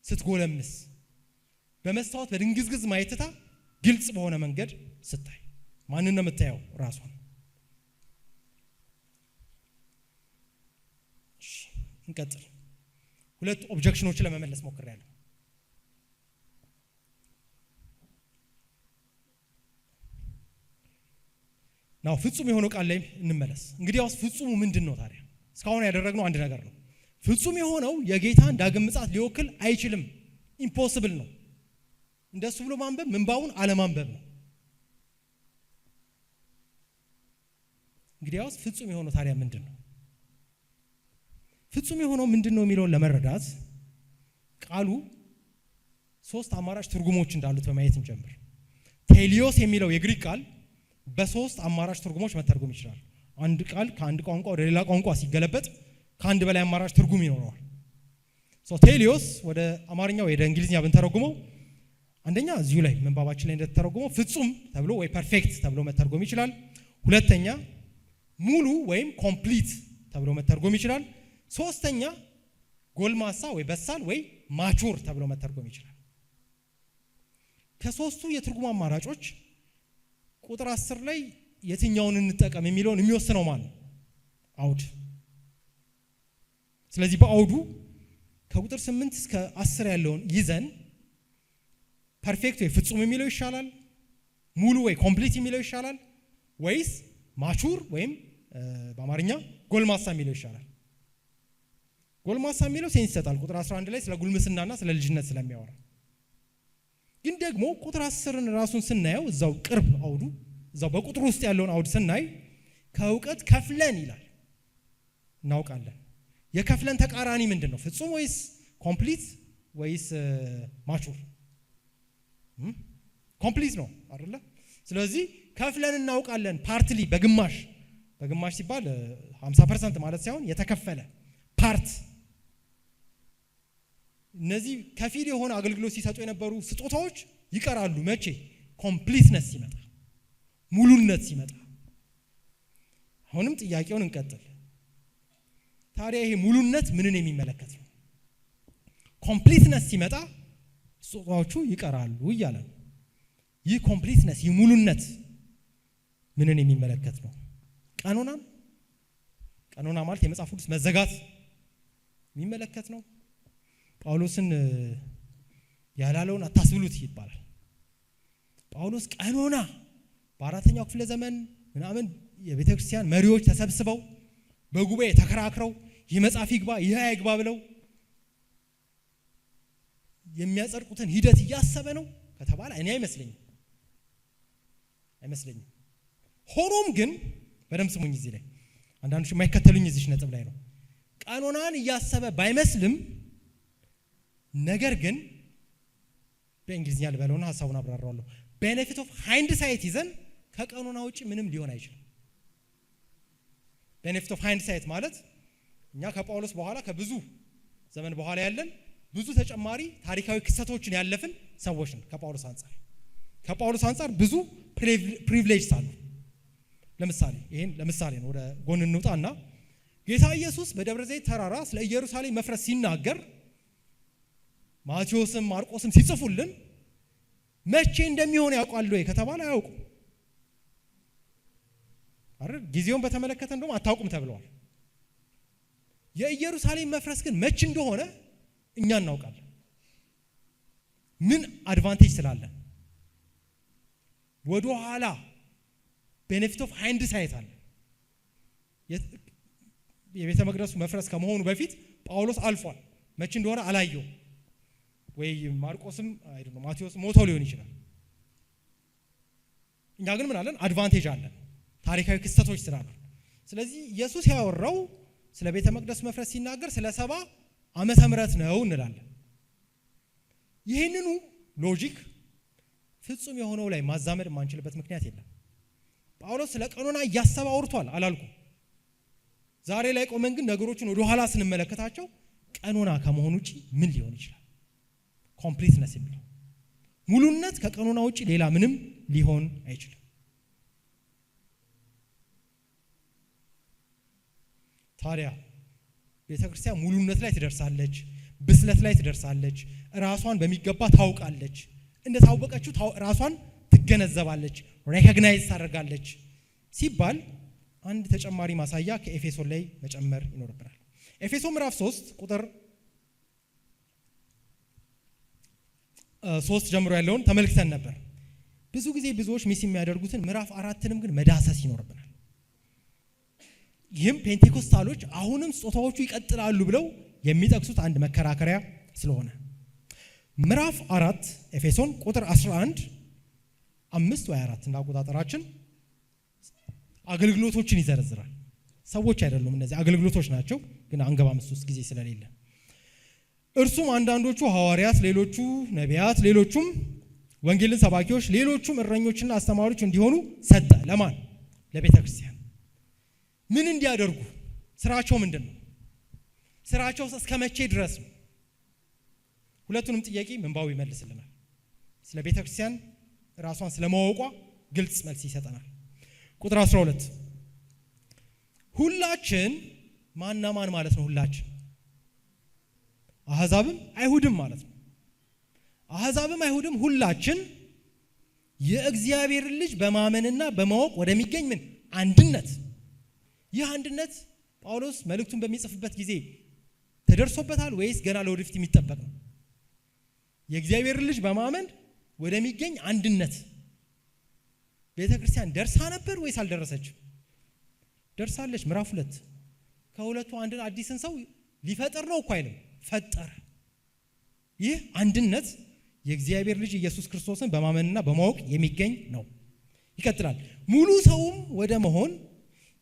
ስትጎለምስ፣ በመስታወት በድንግዝግዝ ማየትታ ግልጽ በሆነ መንገድ ስታይ። ማንን ነው የምታየው? ራሷን። እንቀጥል። ሁለት ኦብጀክሽኖችን ለመመለስ ሞክሬያለሁ። ናው ፍጹም የሆነው ቃል ላይ እንመለስ። እንግዲህ ፍጹሙ ምንድን ነው ታዲያ? እስካሁን ያደረግነው አንድ ነገር ነው። ፍጹም የሆነው የጌታን ዳግም ምጽአት ሊወክል አይችልም። ኢምፖሲብል ነው። እንደሱ ብሎ ማንበብ ምንባቡን አለማንበብ ነው። እንግዲያውስ ፍጹም የሆነው ታዲያ ምንድነው? ፍጹም የሆነው ምንድነው የሚለውን ለመረዳት ቃሉ ሶስት አማራጭ ትርጉሞች እንዳሉት በማየት እንጀምር። ቴሊዮስ የሚለው የግሪክ ቃል በሶስት አማራጭ ትርጉሞች መተርጎም ይችላል። አንድ ቃል ከአንድ ቋንቋ ወደ ሌላ ቋንቋ ሲገለበጥ ከአንድ በላይ አማራጭ ትርጉም ይኖረዋል። ቴሊዮስ ወደ አማርኛ ወደ እንግሊዝኛ ብንተረጉመው አንደኛ እዚሁ ላይ መንባባችን ላይ እንደተተረጎመው ፍጹም ተብሎ ወይ ፐርፌክት ተብሎ መተርጎም ይችላል። ሁለተኛ ሙሉ ወይም ኮምፕሊት ተብሎ መተርጎም ይችላል። ሶስተኛ ጎልማሳ ወይ በሳል ወይ ማቹር ተብሎ መተርጎም ይችላል። ከሶስቱ የትርጉም አማራጮች ቁጥር 10 ላይ የትኛውን እንጠቀም የሚለውን የሚወስነው ማን ነው? አውድ። ስለዚህ በአውዱ ከቁጥር 8 እስከ 10 ያለውን ይዘን ፐርፌክት ወይ ፍጹም የሚለው ይሻላል፣ ሙሉ ወይ ኮምፕሊት የሚለው ይሻላል፣ ወይስ ማቹር ወይም በአማርኛ ጎልማሳ የሚለው ይሻላል? ጎልማሳ የሚለው ሴንስ ይሰጣል። ቁጥር 11 ላይ ስለ ጉልምስናና ስለ ልጅነት ስለሚያወራ። ግን ደግሞ ቁጥር 10ን ራሱን ስናየው እዛው ቅርብ አውዱ እዛው በቁጥር ውስጥ ያለውን አውድ ስናይ ከእውቀት ከፍለን ይላል። እናውቃለን። የከፍለን ተቃራኒ ምንድነው? ፍጹም ወይስ ኮምፕሊት ወይስ ማቹር? ኮምፕሊት ነው አይደለ? ስለዚህ ከፍለን እናውቃለን። ፓርትሊ በግማሽ ሲባል 50% ማለት ሳይሆን የተከፈለ ፓርት። እነዚህ ከፊል የሆነ አገልግሎት ሲሰጡ የነበሩ ስጦታዎች ይቀራሉ። መቼ? ኮምፕሊትነስ ሲመጣ፣ ሙሉነት ሲመጣ። አሁንም ጥያቄውን እንቀጥል። ታዲያ ይሄ ሙሉነት ምንን የሚመለከት ነው? ኮምፕሊትነስ ሲመጣ ስጦታዎቹ ይቀራሉ እያለ ነው። ይህ ኮምፕሊትነስ ይህ ሙሉነት ምንን የሚመለከት ነው? ቀኖና ማለት የመጽሐፍ ቅዱስ መዘጋት የሚመለከት ነው። ጳውሎስን ያላለውን አታስብሉት ይባላል። ጳውሎስ ቀኖና በአራተኛው ክፍለ ዘመን ምናምን የቤተ ክርስቲያን መሪዎች ተሰብስበው በጉባኤ ተከራክረው ይህ መጽሐፍ ይግባ ይህ አይግባ ብለው የሚያጸድቁትን ሂደት እያሰበ ነው ከተባለ እኔ አይመስለኝም። ሆኖም ግን በደምብ ስሙኝ። እዚህ ላይ አንዳንዶች የማይከተሉኝ እዚህ ነጥብ ላይ ነው። ቀኖናን እያሰበ ባይመስልም ነገር ግን በእንግሊዝኛ ልበለውና ሐሳቡን አብራራዋለሁ። ቤኔፊት ኦፍ ሃይንድሳይት ይዘን ከቀኖና ውጪ ምንም ሊሆን አይችልም። ቤኔፊት ኦፍ ሃይንድሳይት ማለት እኛ ከጳውሎስ በኋላ ከብዙ ዘመን በኋላ ያለን ብዙ ተጨማሪ ታሪካዊ ክስተቶችን ያለፍን ሰዎች ነን። ከጳውሎስ አንፃር ብዙ ፕሪቪሌጅ አሉ። ለምሳሌ ነው ወደ ጎን እንውጣና ጌታ ኢየሱስ በደብረ ዘይት ተራራ ስለ ኢየሩሳሌም መፍረስ ሲናገር ማቴዎስም ማርቆስም ሲጽፉልን መቼ እንደሚሆን ያውቃሉ ወይ ከተባለ አያውቁም አይደል? ጊዜውን በተመለከተ እንደውም አታውቁም ተብለዋል። የኢየሩሳሌም መፍረስ ግን መቼ እንደሆነ እኛ እናውቃለን። ምን አድቫንቴጅ ስላለን ወደ ኋላ ቤኔፊት ኦፍ ሃይንድሳይት አለ። የቤተ መቅደሱ መፍረስ ከመሆኑ በፊት ጳውሎስ አልፏል። መቼ እንደሆነ አላየው ወይ ማርቆስም አይደለም ማቴዎስ ሞቶ ሊሆን ይችላል። እኛ ግን ምን አለን? አድቫንቴጅ አለን፣ ታሪካዊ ክስተቶች ስላሉ። ስለዚህ ኢየሱስ ያወራው ስለ ቤተ መቅደስ መፍረስ ሲናገር ስለ 70 ዓመተ ምህረት ነው እንላለን። ይህንኑ ሎጂክ ፍጹም የሆነው ላይ ማዛመድ የማንችልበት ምክንያት የለም። ጳውሎስ ስለ ቀኖና እያሰበ አውርቷል አላልኩም? ዛሬ ላይ ቆመን ግን ነገሮችን ወደ ኋላ ስንመለከታቸው ቀኖና ከመሆኑ ውጪ ምን ሊሆን ይችላል? ኮምፕሊትነስ የሚለው ሙሉነት ከቀኖና ውጪ ሌላ ምንም ሊሆን አይችልም። ታዲያ ቤተክርስቲያን ሙሉነት ላይ ትደርሳለች፣ ብስለት ላይ ትደርሳለች፣ ራሷን በሚገባ ታውቃለች፣ እንደታወቀችው ራሷን ትገነዘባለች፣ ሬኮግናይዝ ታደርጋለች ሲባል አንድ ተጨማሪ ማሳያ ከኤፌሶን ላይ መጨመር ይኖርብናል። ኤፌሶን ምዕራፍ 3 ቁጥር 3 ጀምሮ ያለውን ተመልክተን ነበር። ብዙ ጊዜ ብዙዎች ሚስ የሚያደርጉትን ምዕራፍ 4ንም ግን መዳሰስ ይኖርብናል። ይህም ፔንቴኮስታሎች አሁንም ስጦታዎቹ ይቀጥላሉ ብለው የሚጠቅሱት አንድ መከራከሪያ ስለሆነ ምዕራፍ 4 ኤፌሶን ቁጥር 11 5 ወይ 4 እንዳቆጣጠራችን አገልግሎቶችን ይዘረዝራል። ሰዎች አይደሉም እነዚህ አገልግሎቶች ናቸው፣ ግን አንገባም ውስጥ ጊዜ ስለሌለ። እርሱም አንዳንዶቹ ሐዋርያት፣ ሌሎቹ ነቢያት፣ ሌሎቹም ወንጌልን ሰባኪዎች፣ ሌሎቹም እረኞችና አስተማሪዎች እንዲሆኑ ሰጠ። ለማን? ለቤተ ክርስቲያን። ምን እንዲያደርጉ? ስራቸው ምንድን ነው? ስራቸው እስከ መቼ ድረስ ነው? ሁለቱንም ጥያቄ ምንባው ይመልስልናል። ስለ ቤተ ክርስቲያን ራሷን ስለማወቋ ግልጽ መልስ ይሰጠናል። ቁጥር 12 ሁላችን ማንና ማን ማለት ነው? ሁላችን አሕዛብም አይሁድም ማለት ነው። አሕዛብም አይሁድም ሁላችን የእግዚአብሔር ልጅ በማመንና በማወቅ ወደሚገኝ ምን አንድነት። ይህ አንድነት ጳውሎስ መልእክቱን በሚጽፍበት ጊዜ ተደርሶበታል ወይስ ገና ለወደፊት የሚጠበቅ ነው? የእግዚአብሔር ልጅ በማመን ወደሚገኝ አንድነት ቤተ ክርስቲያን ደርሳ ነበር ወይስ አልደረሰችም? ደርሳለች። ምዕራፍ 2 ከሁለቱ አንድ አዲስን ሰው ሊፈጠር ነው እኮ አይልም፣ ፈጠረ። ይህ አንድነት የእግዚአብሔር ልጅ ኢየሱስ ክርስቶስን በማመንና በማወቅ የሚገኝ ነው። ይቀጥላል። ሙሉ ሰውም ወደ መሆን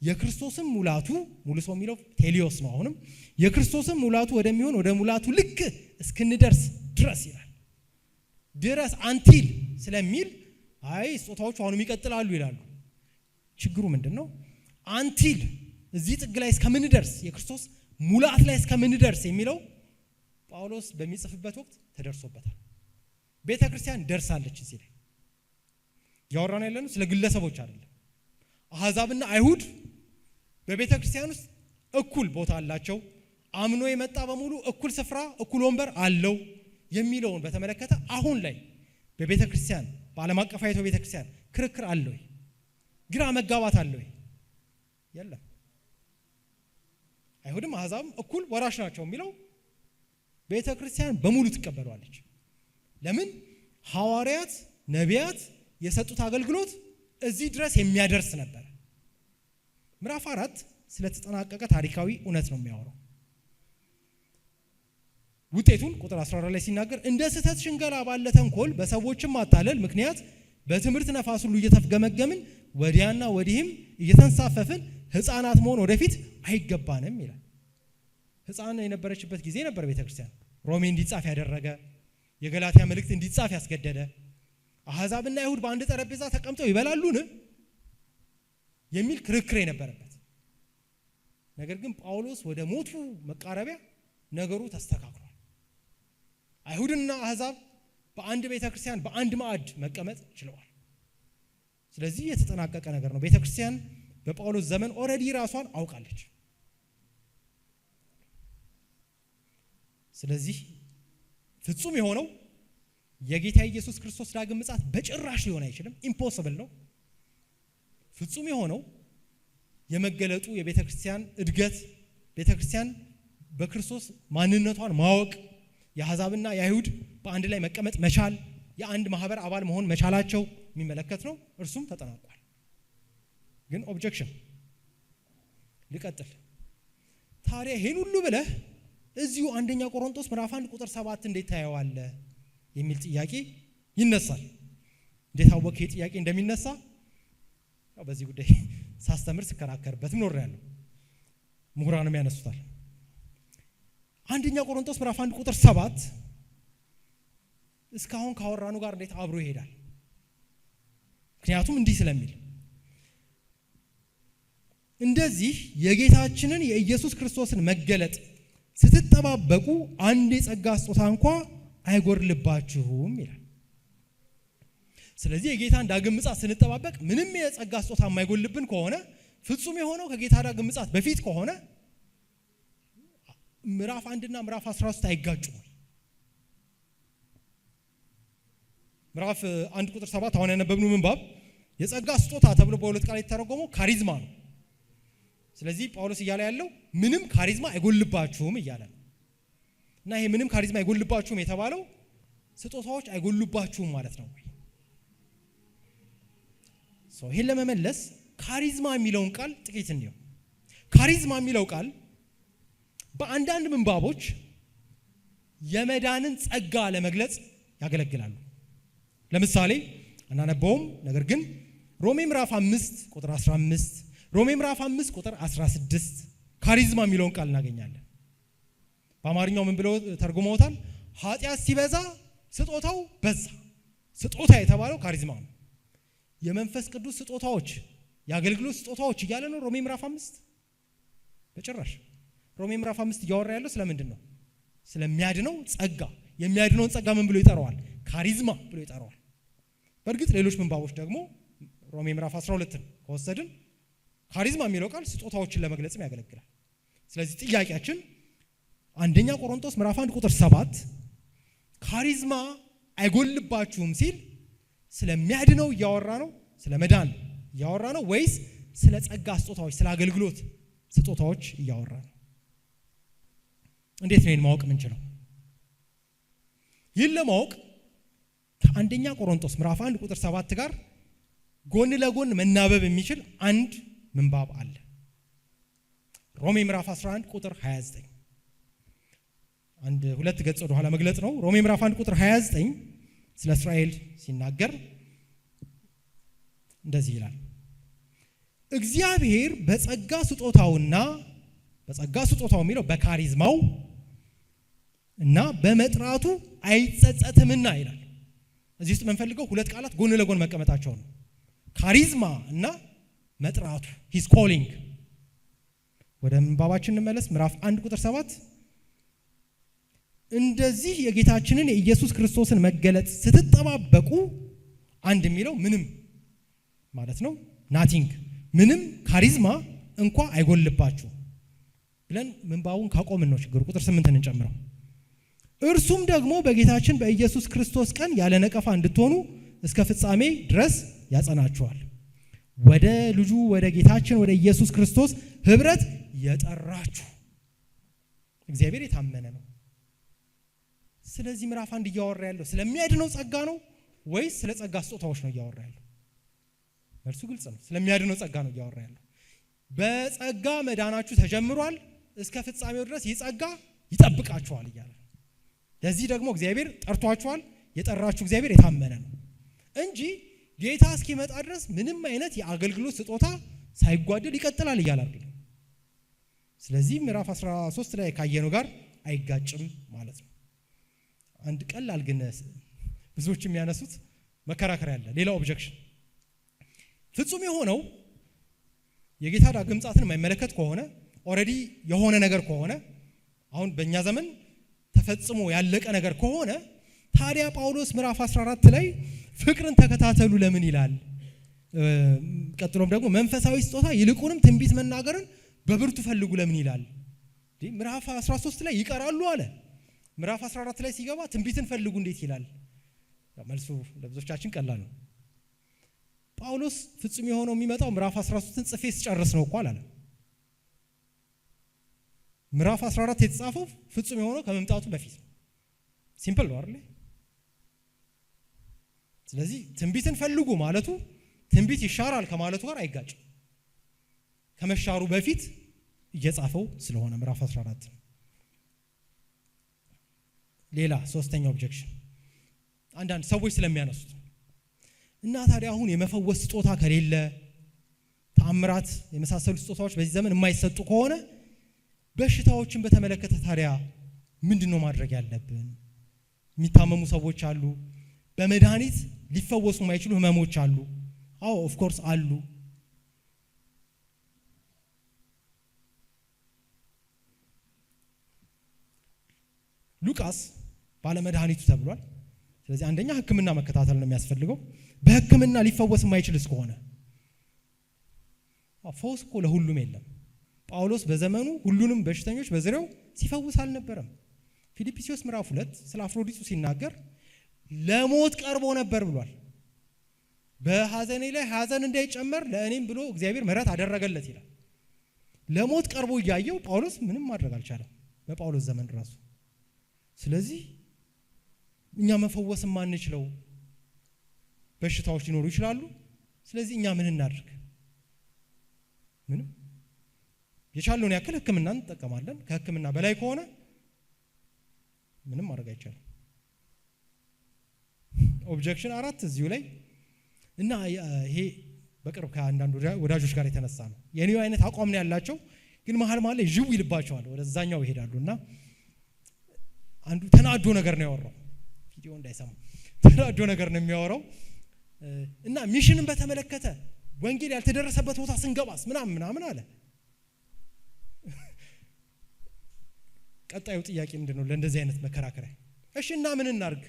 የክርስቶስን ሙላቱ፣ ሙሉ ሰው የሚለው ቴሊዮስ ነው። አሁንም የክርስቶስን ሙላቱ ወደሚሆን ወደ ሙላቱ ልክ እስክንደርስ ድረስ ይላል። ድረስ አንቲል ስለሚል አይ ስጦታዎቹ አሁንም ይቀጥላሉ ይላሉ። ችግሩ ምንድን ነው? አንቲል እዚህ ጥግ ላይ እስከምንደርስ የክርስቶስ ሙላት ላይ እስከምንደርስ የሚለው ጳውሎስ በሚጽፍበት ወቅት ተደርሶበታል። ቤተ ክርስቲያን ደርሳለች። እዚህ ላይ ያወራን ያለነው ስለ ግለሰቦች አይደለም። አሕዛብና አይሁድ በቤተ ክርስቲያን ውስጥ እኩል ቦታ አላቸው። አምኖ የመጣ በሙሉ እኩል ስፍራ፣ እኩል ወንበር አለው የሚለውን በተመለከተ አሁን ላይ በቤተ ክርስቲያን በዓለም አቀፋዊቷ ቤተ ክርስቲያን ክርክር አለ ወይ? ግራ መጋባት አለ ወይ? የለም። አይሁድም አሕዛብም እኩል ወራሽ ናቸው የሚለው ቤተ ክርስቲያን በሙሉ ትቀበሏለች። ለምን? ሐዋርያት፣ ነቢያት የሰጡት አገልግሎት እዚህ ድረስ የሚያደርስ ነበር። ምዕራፍ 4 ስለተጠናቀቀ ታሪካዊ እውነት ነው የሚያወራው። ውጤቱን ቁጥር 14 ላይ ሲናገር እንደ ስህተት ሽንገላ ባለ ተንኮል በሰዎችም ማታለል ምክንያት በትምህርት ነፋስ ሁሉ እየተፍገመገምን ወዲያና ወዲህም እየተንሳፈፍን ሕፃናት መሆን ወደፊት አይገባንም ይላል። ሕፃን የነበረችበት ጊዜ ነበር ቤተ ክርስቲያን። ሮሜ እንዲጻፍ ያደረገ፣ የገላትያ መልእክት እንዲጻፍ ያስገደደ፣ አሕዛብና አይሁድ በአንድ ጠረጴዛ ተቀምጠው ይበላሉን የሚል ክርክር የነበረበት። ነገር ግን ጳውሎስ ወደ ሞቱ መቃረቢያ ነገሩ ተስተካክሏል። አይሁድና አሕዛብ በአንድ ቤተ ክርስቲያን በአንድ ማዕድ መቀመጥ ችለዋል። ስለዚህ የተጠናቀቀ ነገር ነው። ቤተ ክርስቲያን በጳውሎስ ዘመን ኦልሬዲ ራሷን አውቃለች። ስለዚህ ፍጹም የሆነው የጌታ ኢየሱስ ክርስቶስ ዳግም ምጽአት በጭራሽ ሊሆን አይችልም። ኢምፖሲብል ነው። ፍጹም የሆነው የመገለጡ የቤተ ክርስቲያን እድገት፣ ቤተ ክርስቲያን በክርስቶስ ማንነቷን ማወቅ፣ የአሕዛብና የአይሁድ በአንድ ላይ መቀመጥ መቻል፣ የአንድ ማህበር አባል መሆን መቻላቸው የሚመለከት ነው። እርሱም ተጠናቋል። ግን ኦብጀክሽን ልቀጥል። ታዲያ ይሄን ሁሉ ብለህ እዚሁ አንደኛ ቆሮንቶስ ምዕራፍ 1 ቁጥር 7 እንዴት ታየዋለህ የሚል ጥያቄ ይነሳል። እንዴት አወቅህ ጥያቄ እንደሚነሳ? ያው በዚህ ጉዳይ ሳስተምር ስከራከርበትም ኖሬያለሁ። ምሁራንም ያነሱታል። አንደኛ ቆሮንቶስ ምዕራፍ 1 ቁጥር 7 እስካሁን ካወራኑ ጋር እንዴት አብሮ ይሄዳል? ምክንያቱም እንዲህ ስለሚል እንደዚህ የጌታችንን የኢየሱስ ክርስቶስን መገለጥ ስትጠባበቁ አንድ የጸጋ ስጦታ እንኳ አይጎድልባችሁም ይላል። ስለዚህ የጌታን ዳግም ምጽአት ስንጠባበቅ ምንም የጸጋ ስጦታ የማይጎድልብን ከሆነ ፍጹም የሆነው ከጌታ ዳግም ምጽአት በፊት ከሆነ ምዕራፍ 1 እና ምዕራፍ 13 አይጋጩም። ምዕራፍ 1 ቁጥር 7 አሁን ያነበብነው ምንባብ የጸጋ ስጦታ ተብሎ በሁለት ቃል የተተረጎመው ካሪዝማ ነው። ስለዚህ ጳውሎስ እያለ ያለው ምንም ካሪዝማ አይጎልባችሁም እያለ ነው። እና ይሄ ምንም ካሪዝማ አይጎልባችሁም የተባለው ስጦታዎች አይጎልባችሁም ማለት ነው ወይ? ይሄን ለመመለስ ካሪዝማ የሚለውን ቃል ጥቂት እንየው። ካሪዝማ የሚለው ቃል በአንዳንድ ምንባቦች የመዳንን ጸጋ ለመግለጽ ያገለግላሉ። ለምሳሌ እናነበውም፣ ነገር ግን ሮሜ ምዕራፍ 5 ቁጥር 15፣ ሮሜ ምዕራፍ 5 ቁጥር 16 ካሪዝማ የሚለውን ቃል እናገኛለን። በአማርኛው ምን ብለው ተርጉመውታል? ኃጢአት ሲበዛ ስጦታው በዛ። ስጦታ የተባለው ካሪዝማ ነው። የመንፈስ ቅዱስ ስጦታዎች፣ የአገልግሎት ስጦታዎች እያለ ነው ሮሜ ምዕራፍ 5። በጭራሽ ሮሜ ምዕራፍ 5 እያወራ ያለው ስለምንድን ነው? ስለሚያድነው ጸጋ። የሚያድነውን ጸጋ ምን ብሎ ይጠራዋል? ካሪዝማ ብሎ ይጠራዋል። በእርግጥ ሌሎች ምንባቦች ደግሞ ሮሜ ምዕራፍ 12ን ከወሰድን ካሪዝማ የሚለው ቃል ስጦታዎችን ለመግለጽም ያገለግላል። ስለዚህ ጥያቄያችን አንደኛ ቆሮንቶስ ምዕራፍ 1 ቁጥር 7 ካሪዝማ አይጎልባችሁም ሲል ስለሚያድነው እያወራ ነው? ስለ መዳን እያወራ ነው ወይስ ስለ ጸጋ ስጦታዎች፣ ስለ አገልግሎት ስጦታዎች እያወራ ነው? እንዴት ነው ይህን ማወቅ የምንችለው? ይህን ለማወቅ ከአንደኛ ቆሮንቶስ ምዕራፍ 1 ቁጥር 7 ጋር ጎን ለጎን መናበብ የሚችል አንድ ምንባብ አለ። ሮሜ ምዕራፍ 11 ቁጥር 29 አንድ ሁለት ገጽ ወደ ኋላ መግለጽ ነው። ሮሜ ምዕራፍ 1 ቁጥር 29 ስለ እስራኤል ሲናገር እንደዚህ ይላል። እግዚአብሔር በጸጋ ስጦታውና በጸጋ ስጦታው የሚለው በካሪዝማው እና በመጥራቱ አይጸጸትምና ይላል። እዚህ ውስጥ የምንፈልገው ሁለት ቃላት ጎን ለጎን መቀመጣቸው ነው። ካሪዝማ እና መጥራቱ ሂዝ ኮሊንግ። ወደ ምንባባችን እንመለስ። ምዕራፍ 1 ቁጥር 7 እንደዚህ የጌታችንን የኢየሱስ ክርስቶስን መገለጥ ስትጠባበቁ፣ አንድ የሚለው ምንም ማለት ነው፣ ናቲንግ፣ ምንም ካሪዝማ እንኳ አይጎልባችሁ ብለን ምንባቡን ካቆምን ነው ችግሩ። ቁጥር 8 እንጨምረው። እርሱም ደግሞ በጌታችን በኢየሱስ ክርስቶስ ቀን ያለ ነቀፋ እንድትሆኑ እስከ ፍጻሜ ድረስ ያጸናችኋል። ወደ ልጁ ወደ ጌታችን ወደ ኢየሱስ ክርስቶስ ህብረት የጠራችሁ እግዚአብሔር የታመነ ነው። ስለዚህ ምዕራፍ 1 እያወራ ያለው ስለሚያድነው ጸጋ ነው ወይስ ስለ ጸጋ ስጦታዎች ነው እያወራ ያለው? መልሱ ግልጽ ነው። ስለሚያድነው ጸጋ ነው እያወራ ያለው። በጸጋ መዳናችሁ ተጀምሯል፣ እስከ ፍጻሜው ድረስ ይህ ጸጋ ይጠብቃችኋል እያለ። ለዚህ ደግሞ እግዚአብሔር ጠርቷችኋል። የጠራችሁ እግዚአብሔር የታመነ ነው እንጂ ጌታ እስኪመጣ ድረስ ምንም አይነት የአገልግሎት ስጦታ ሳይጓደል ይቀጥላል እያለ አይደለም። ስለዚህ ምዕራፍ 13 ላይ ካየነው ጋር አይጋጭም ማለት ነው። አንድ ቀላል ግን ብዙዎች የሚያነሱት መከራከሪያ አለ። ሌላ ኦብጀክሽን ፍጹም የሆነው የጌታ ዳግም ምጽአትን የማይመለከት ከሆነ ኦልሬዲ የሆነ ነገር ከሆነ አሁን በእኛ ዘመን ተፈጽሞ ያለቀ ነገር ከሆነ ታዲያ ጳውሎስ ምዕራፍ 14 ላይ ፍቅርን ተከታተሉ ለምን ይላል? ቀጥሎም ደግሞ መንፈሳዊ ስጦታ ይልቁንም ትንቢት መናገርን በብርቱ ፈልጉ ለምን ይላል? ምዕራፍ 13 ላይ ይቀራሉ አለ። ምዕራፍ 14 ላይ ሲገባ ትንቢትን ፈልጉ እንዴት ይላል? መልሱ ለብዙዎቻችን ቀላል ነው። ጳውሎስ ፍጹም የሆነው የሚመጣው ምዕራፍ 13ን ጽፌ ስጨርስ ነው እኮ አለ። ምዕራፍ 14 የተጻፈው ፍጹም የሆነው ከመምጣቱ በፊት ነው። ሲምፕል ነው አይደል? ስለዚህ ትንቢትን ፈልጉ ማለቱ ትንቢት ይሻራል ከማለቱ ጋር አይጋጭም። ከመሻሩ በፊት እየጻፈው ስለሆነ ምዕራፍ 14። ሌላ ሶስተኛው ኦብጀክሽን አንዳንድ ሰዎች ስለሚያነሱት እና ታዲያ አሁን የመፈወስ ስጦታ ከሌለ ተአምራት የመሳሰሉ ስጦታዎች በዚህ ዘመን የማይሰጡ ከሆነ በሽታዎችን በተመለከተ ታዲያ ምንድነው ማድረግ ያለብን? የሚታመሙ ሰዎች አሉ። በመድኃኒት ሊፈወሱ የማይችሉ ህመሞች አሉ። አዎ ኦፍ ኮርስ አሉ። ሉቃስ ባለመድኃኒቱ ተብሏል። ስለዚህ አንደኛ ሕክምና መከታተል ነው የሚያስፈልገው። በሕክምና ሊፈወስ የማይችል እስከሆነ ፈውስ እኮ ለሁሉም የለም። ጳውሎስ በዘመኑ ሁሉንም በሽተኞች በዙሪያው ሲፈውስ አልነበረም። ፊልጵስዩስ ምዕራፍ 2 ስለ አፍሮዲጡ ሲናገር ለሞት ቀርቦ ነበር ብሏል። በሐዘኔ ላይ ሐዘን እንዳይጨመር ለእኔም ብሎ እግዚአብሔር ምሕረት አደረገለት ይላል። ለሞት ቀርቦ እያየው ጳውሎስ ምንም ማድረግ አልቻለም በጳውሎስ ዘመን ራሱ። ስለዚህ እኛ መፈወስ ማንችለው በሽታዎች ሊኖሩ ይችላሉ። ስለዚህ እኛ ምን እናድርግ? ምንም የቻለውን ያክል ህክምናን እንጠቀማለን። ከህክምና በላይ ከሆነ ምንም ማድረግ አይቻልም። ኦብጀክሽን 4 እዚሁ ላይ እና ይሄ በቅርብ ከአንዳንድ ወዳጆች ጋር የተነሳ ነው። የኔው አይነት አቋም ነው ያላቸው፣ ግን መሀል ላይ ጅው ይልባቸዋል፣ ወደዛኛው ይሄዳሉና አንዱ ተናዶ ነገር ነው ያወራው፣ ቪዲዮ እንዳይሰማ ተናዶ ነገር ነው የሚያወራው እና ሚሽንን በተመለከተ ወንጌል ያልተደረሰበት ቦታ ስንገባስ ምናምን አለ። ቀጣዩ ጥያቄ ምንድነው ለእንደዚህ አይነት መከራከሪያ? እሺ እና ምን እናርግ?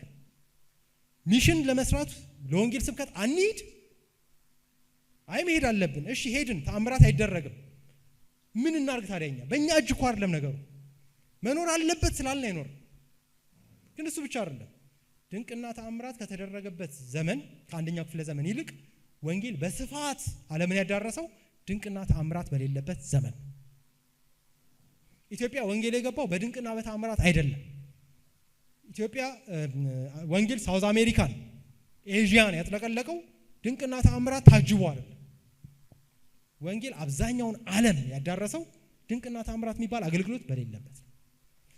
ሚሽን ለመስራት ለወንጌል ስብከት አንሂድ? አይ መሄድ አለብን። እሺ ሄድን፣ ተአምራት አይደረግም። ምን እናርግ ታዲያኛ? በእኛ እጅ እኮ አይደለም ነገሩ። መኖር አለበት ስላልን አይኖርም። ግን እሱ ብቻ አይደለም። ድንቅና ተአምራት ከተደረገበት ዘመን ከአንደኛው ክፍለ ዘመን ይልቅ ወንጌል በስፋት ዓለምን ያዳረሰው ድንቅና ተአምራት በሌለበት ዘመን። ኢትዮጵያ ወንጌል የገባው በድንቅና በተአምራት አይደለም። ኢትዮጵያ ወንጌል ሳውዝ አሜሪካን ኤዥያን ያጥለቀለቀው ድንቅና ተአምራት ታጅቦ አይደለም። ወንጌል አብዛኛውን ዓለም ያዳረሰው ድንቅና ተአምራት የሚባል አገልግሎት በሌለበት።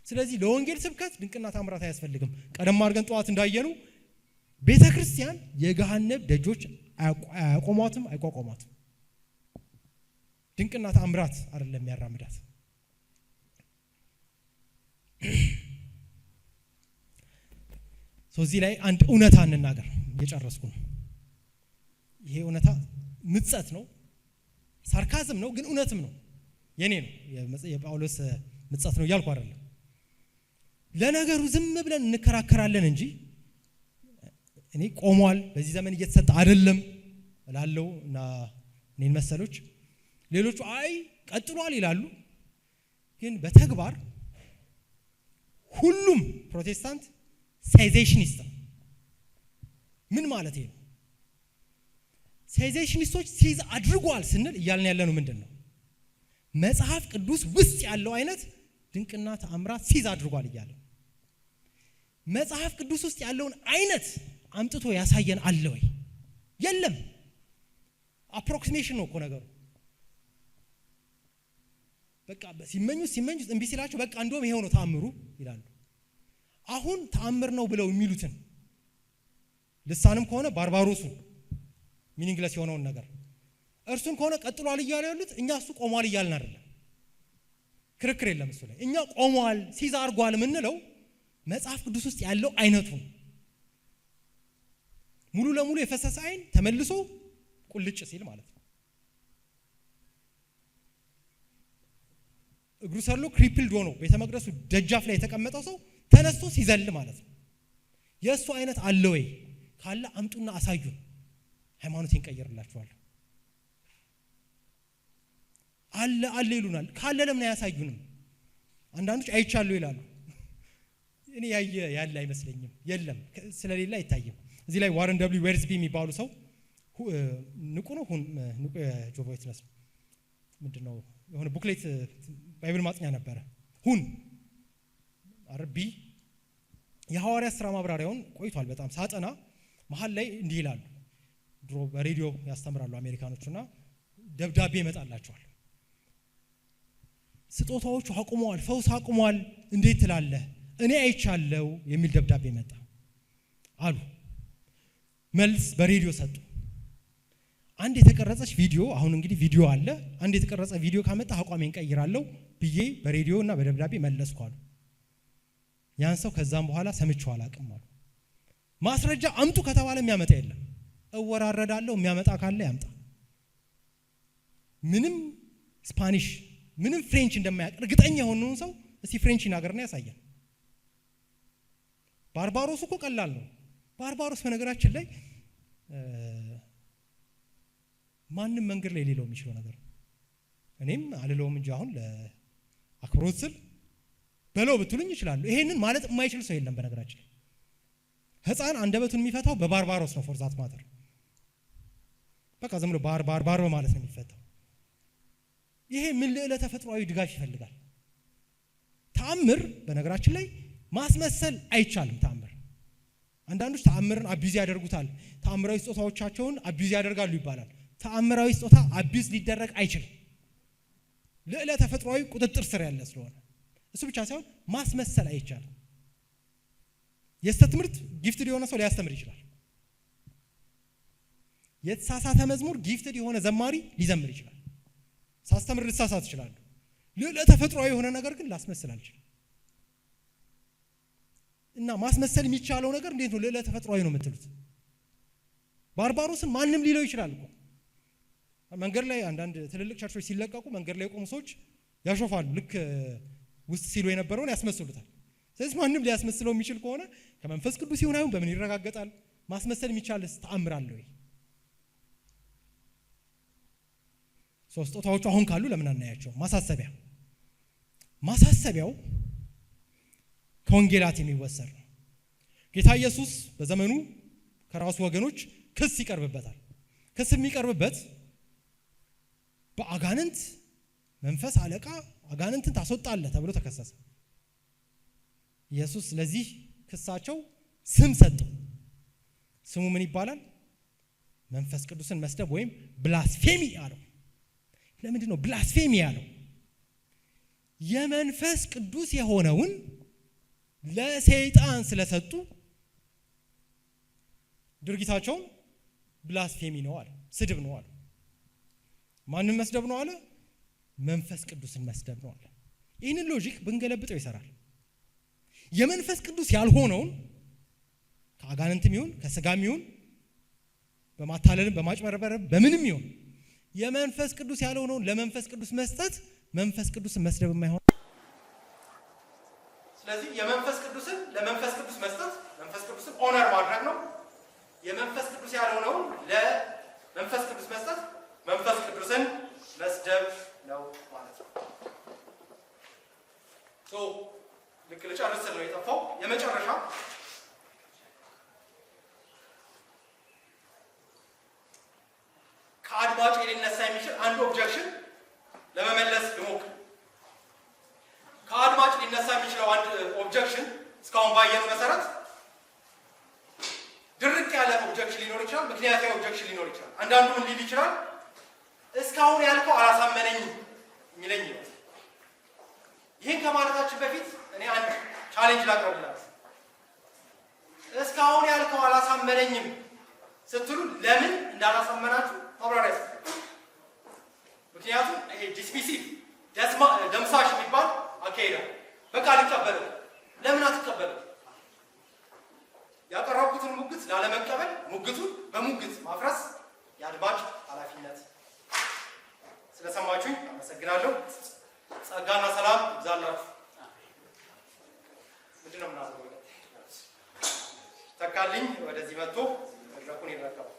ስለዚህ ለወንጌል ስብከት ድንቅና ተአምራት አያስፈልግም። ቀደም አድርገን ጠዋት እንዳየኑ ቤተክርስቲያን የገሃነም ደጆች አያቆሟትም፣ አይቋቋሟትም። ድንቅና ተአምራት አይደለም ያራምዳት። እዚህ ላይ አንድ እውነታ እንናገር፣ እየጨረስኩ ነው። ይሄ እውነታ ምጸት ነው፣ ሳርካዝም ነው፣ ግን እውነትም ነው። የኔ ነው፣ የጳውሎስ ምጸት ነው እያልኩ አይደለም። ለነገሩ ዝም ብለን እንከራከራለን እንጂ እኔ ቆሟል በዚህ ዘመን እየተሰጠ አይደለም እላለሁ እና እኔን መሰሎች ሌሎቹ አይ ቀጥሏል ይላሉ። ግን በተግባር ሁሉም ፕሮቴስታንት ሴዜሽኒስት ነው። ምን ማለት ነው? ሴዜሽኒስቶች ሲዝ አድርጓል ስንል እያልን ያለነው ምንድነው? መጽሐፍ ቅዱስ ውስጥ ያለው አይነት ድንቅና ተአምራት ሲዝ አድርጓል እያለ መጽሐፍ ቅዱስ ውስጥ ያለውን አይነት አምጥቶ ያሳየን አለ ወይ? የለም። አፕሮክሲሜሽን ነው እኮ ነገሩ። በቃ ሲመኙት እንቢ ሲላቸው በቃ እንደውም ይሄው ነው ተአምሩ ይላሉ። አሁን ተአምር ነው ብለው የሚሉትን ልሳንም ከሆነ ባርባሮሱን ሚኒንግለስ የሆነውን ነገር እርሱን ከሆነ ቀጥሏል እያሉ ያሉት እኛ እሱ ቆሟል እያልን አይደለም። ክርክር የለም እሱ ላይ። እኛ ቆሟል ሲዝ አድርጓል የምንለው መጽሐፍ ቅዱስ ውስጥ ያለው አይነቱ ሙሉ ለሙሉ የፈሰሰ አይን ተመልሶ ቁልጭ ሲል ማለት ነው። እግሩ ሰሎ ክሪፕልድ ሆኖ ቤተ መቅደሱ ደጃፍ ላይ የተቀመጠው ሰው ተነስቶ ሲዘል ማለት ነው። የእሱ አይነት አለ ወይ? ካለ አምጡና አሳዩን፣ ሃይማኖቴን ቀይርላችኋለሁ። አለ ይሉናል። ካለ ለምን አያሳዩንም? አንዳንዶች አይቻለሁ ይላሉ። እኔ ያለ አይመስለኝም። የለም ስለሌለ አይታይም። እዚህ ላይ ዋረን ደብሊው ዌርስቢ የሚባሉ ሰው ንቁ ነው ንቁ ጆቫ ዊትነስ ምንድነው የሆነ ቡክሌት ባይብል ማጥኛ ነበረ ሁን አርቢ የሐዋርያት ሥራ ማብራሪያውን ቆይቷል በጣም ሳጠና መሃል ላይ እንዲህ ይላሉ። ድሮ በሬዲዮ ያስተምራሉ አሜሪካኖቹና ደብዳቤ ይመጣላቸዋል። ስጦታዎቹ አቁመዋል፣ ፈውስ አቁመዋል፣ እንዴት ትላለህ? እኔ አይቻለው የሚል ደብዳቤ መጣ አሉ። መልስ በሬዲዮ ሰጡ። አንድ የተቀረጸች ቪዲዮ፣ አሁን እንግዲህ ቪዲዮ አለ፣ አንድ የተቀረጸ ቪዲዮ ካመጣ አቋሜን ቀይራለሁ ብዬ በሬዲዮ እና በደብዳቤ መለስኩ አሉ። ያን ሰው ከዛም በኋላ ሰምቼው አላቅም አሉ። ማስረጃ አምጡ ከተባለ የሚያመጣ የለም። እወራረዳለሁ፣ የሚያመጣ ካለ ያምጣ። ምንም ስፓኒሽ ምንም ፍሬንች እንደማያውቅ እርግጠኛ የሆነውን ሰው እስቲ ፍሬንች ይናገርና ያሳያል። ባርባሮስ እኮ ቀላል ነው። ባርባሮስ በነገራችን ላይ ማንም መንገድ ላይ ሌላው የሚችለው ነገር እኔም አልለውም እንጂ አሁን ለአክብሮት ስል በለው ብትሉኝ ይችላል። ይሄንን ማለት የማይችል ሰው የለም። በነገራችን ላይ ሕፃን አንደበቱን የሚፈታው በባርባሮስ ነው። ፎርዛት ማተር በቃ ዝም ብሎ ባር ማለት ነው የሚፈታው። ይሄ ምን ልዕለ ተፈጥሯዊ ድጋፍ ይፈልጋል። ተአምር በነገራችን ላይ ማስመሰል አይቻልም። ተአምር አንዳንዶች ተአምርን አቢዝ ያደርጉታል። ተአምራዊ ስጦታዎቻቸውን አቢዝ ያደርጋሉ ይባላል። ተአምራዊ ስጦታ አቢዝ ሊደረግ አይችልም። ልዕለ ተፈጥሯዊ ቁጥጥር ስር ያለ ስለሆነ እሱ ብቻ ሳይሆን ማስመሰል አይቻልም። የስተት ትምህርት ጊፍትድ የሆነ ሰው ሊያስተምር ይችላል። የተሳሳተ መዝሙር ጊፍትድ የሆነ ዘማሪ ሊዘምር ይችላል። ሳስተምር ልሳሳት ይችላል። ልዕለ ተፈጥሯዊ የሆነ ነገር ግን ላስመስል አልችልም። እና ማስመሰል የሚቻለው ነገር እንዴት ነው ልዕለ ተፈጥሯዊ ነው የምትሉት? ባርባሮስን ማንም ሊለው ይችላል እኮ። መንገድ ላይ አንዳንድ ትልልቅ ቸርቾች ሲለቀቁ መንገድ ላይ ቆሙ ሰዎች ያሾፋሉ። ልክ ውስጥ ሲሉ የነበረውን ያስመስሉታል። ስለዚህ ማንም ሊያስመስለው የሚችል ከሆነ ከመንፈስ ቅዱስ ይሁን አይሁን በምን ይረጋገጣል? ማስመሰል የሚቻል ተአምር አለ ወይ? ስጦታዎቹ አሁን ካሉ ለምን አናያቸው? ማሳሰቢያው ከወንጌላት የሚወሰድ ነው። ጌታ ኢየሱስ በዘመኑ ከራሱ ወገኖች ክስ ይቀርብበታል። ክስ የሚቀርብበት በአጋንንት መንፈስ አለቃ አጋንንትን ታስወጣለህ ተብሎ ተከሰሰ። ኢየሱስ ለዚህ ክሳቸው ስም ሰጠው። ስሙ ምን ይባላል? መንፈስ ቅዱስን መስደብ ወይም ብላስፌሚ አለው። ለምንድን ነው ብላስፌሚ ያለው? የመንፈስ ቅዱስ የሆነውን ለሰይጣን ስለሰጡ ድርጊታቸውን ብላስፌሚ ነው አለ፣ ስድብ ነው አለ። ማንን መስደብ ነው አለ? መንፈስ ቅዱስን መስደብ ነው አለ። ይህንን ሎጂክ ብንገለብጠው ይሰራል። የመንፈስ ቅዱስ ያልሆነውን ከአጋንንትም ይሁን ከስጋም ይሁን በማታለልም በማጭበርበርም በምንም ይሁን የመንፈስ ቅዱስ ያልሆነውን ለመንፈስ ቅዱስ መስጠት መንፈስ ቅዱስን መስደብ የማይሆን። ስለዚህ የመንፈስ ቅዱስን ለመንፈስ ቅዱስ መስጠት መንፈስ ቅዱስን ኦነር ማድረግ ነው። የመንፈስ ቅዱስ ያልሆነውን ለመንፈስ ቅዱስ መስጠት መንፈስ ቅዱስን መስደብ ነው ማለት ነው። ልክ ልጨርስ ነው የጠፋው። የመጨረሻ ከአድማጭ ሊነሳ የሚችል አንድ ኦብጀክሽን ለመመለስ ልሞክር። ከአድማጭ ሊነሳ የሚችለው አንድ ኦብጀክሽን እስካሁን ባየነው መሰረት ድርቅ ያለ ኦብጀክሽን ሊኖር ይችላል፣ ምክንያታዊ ኦብጀክሽን ሊኖር ይችላል። አንዳንዱ ምን ሊል ይችላል? እስካሁን ያልከው አላሳመነኝም የሚለኝ ነው። ይህን ከማለታችን በፊት እኔ አንድ ቻሌንጅ ላቀርብላችሁ። እስካሁን ያልከው አላሳመነኝም ስትሉ ለምን እንዳላሳመናችሁ ማብራሪያ ሰጥ። ምክንያቱም ይሄ ዲስሚሲቭ ደምሳሽ የሚባል አካሄድ በቃ ልቀበለው። ለምን አትቀበለው? ያቀረብኩትን ሙግት ላለመቀበል ሙግቱን በሙግት ማፍረስ የአድማጭ ኃላፊነት። ስለሰማችሁኝ አመሰግናለሁ። ጸጋና ሰላም ይብዛላችሁ። ምንድነው ምናደርገው? ተካልኝ ወደዚህ መጥቶ መድረኩን ይረከባል።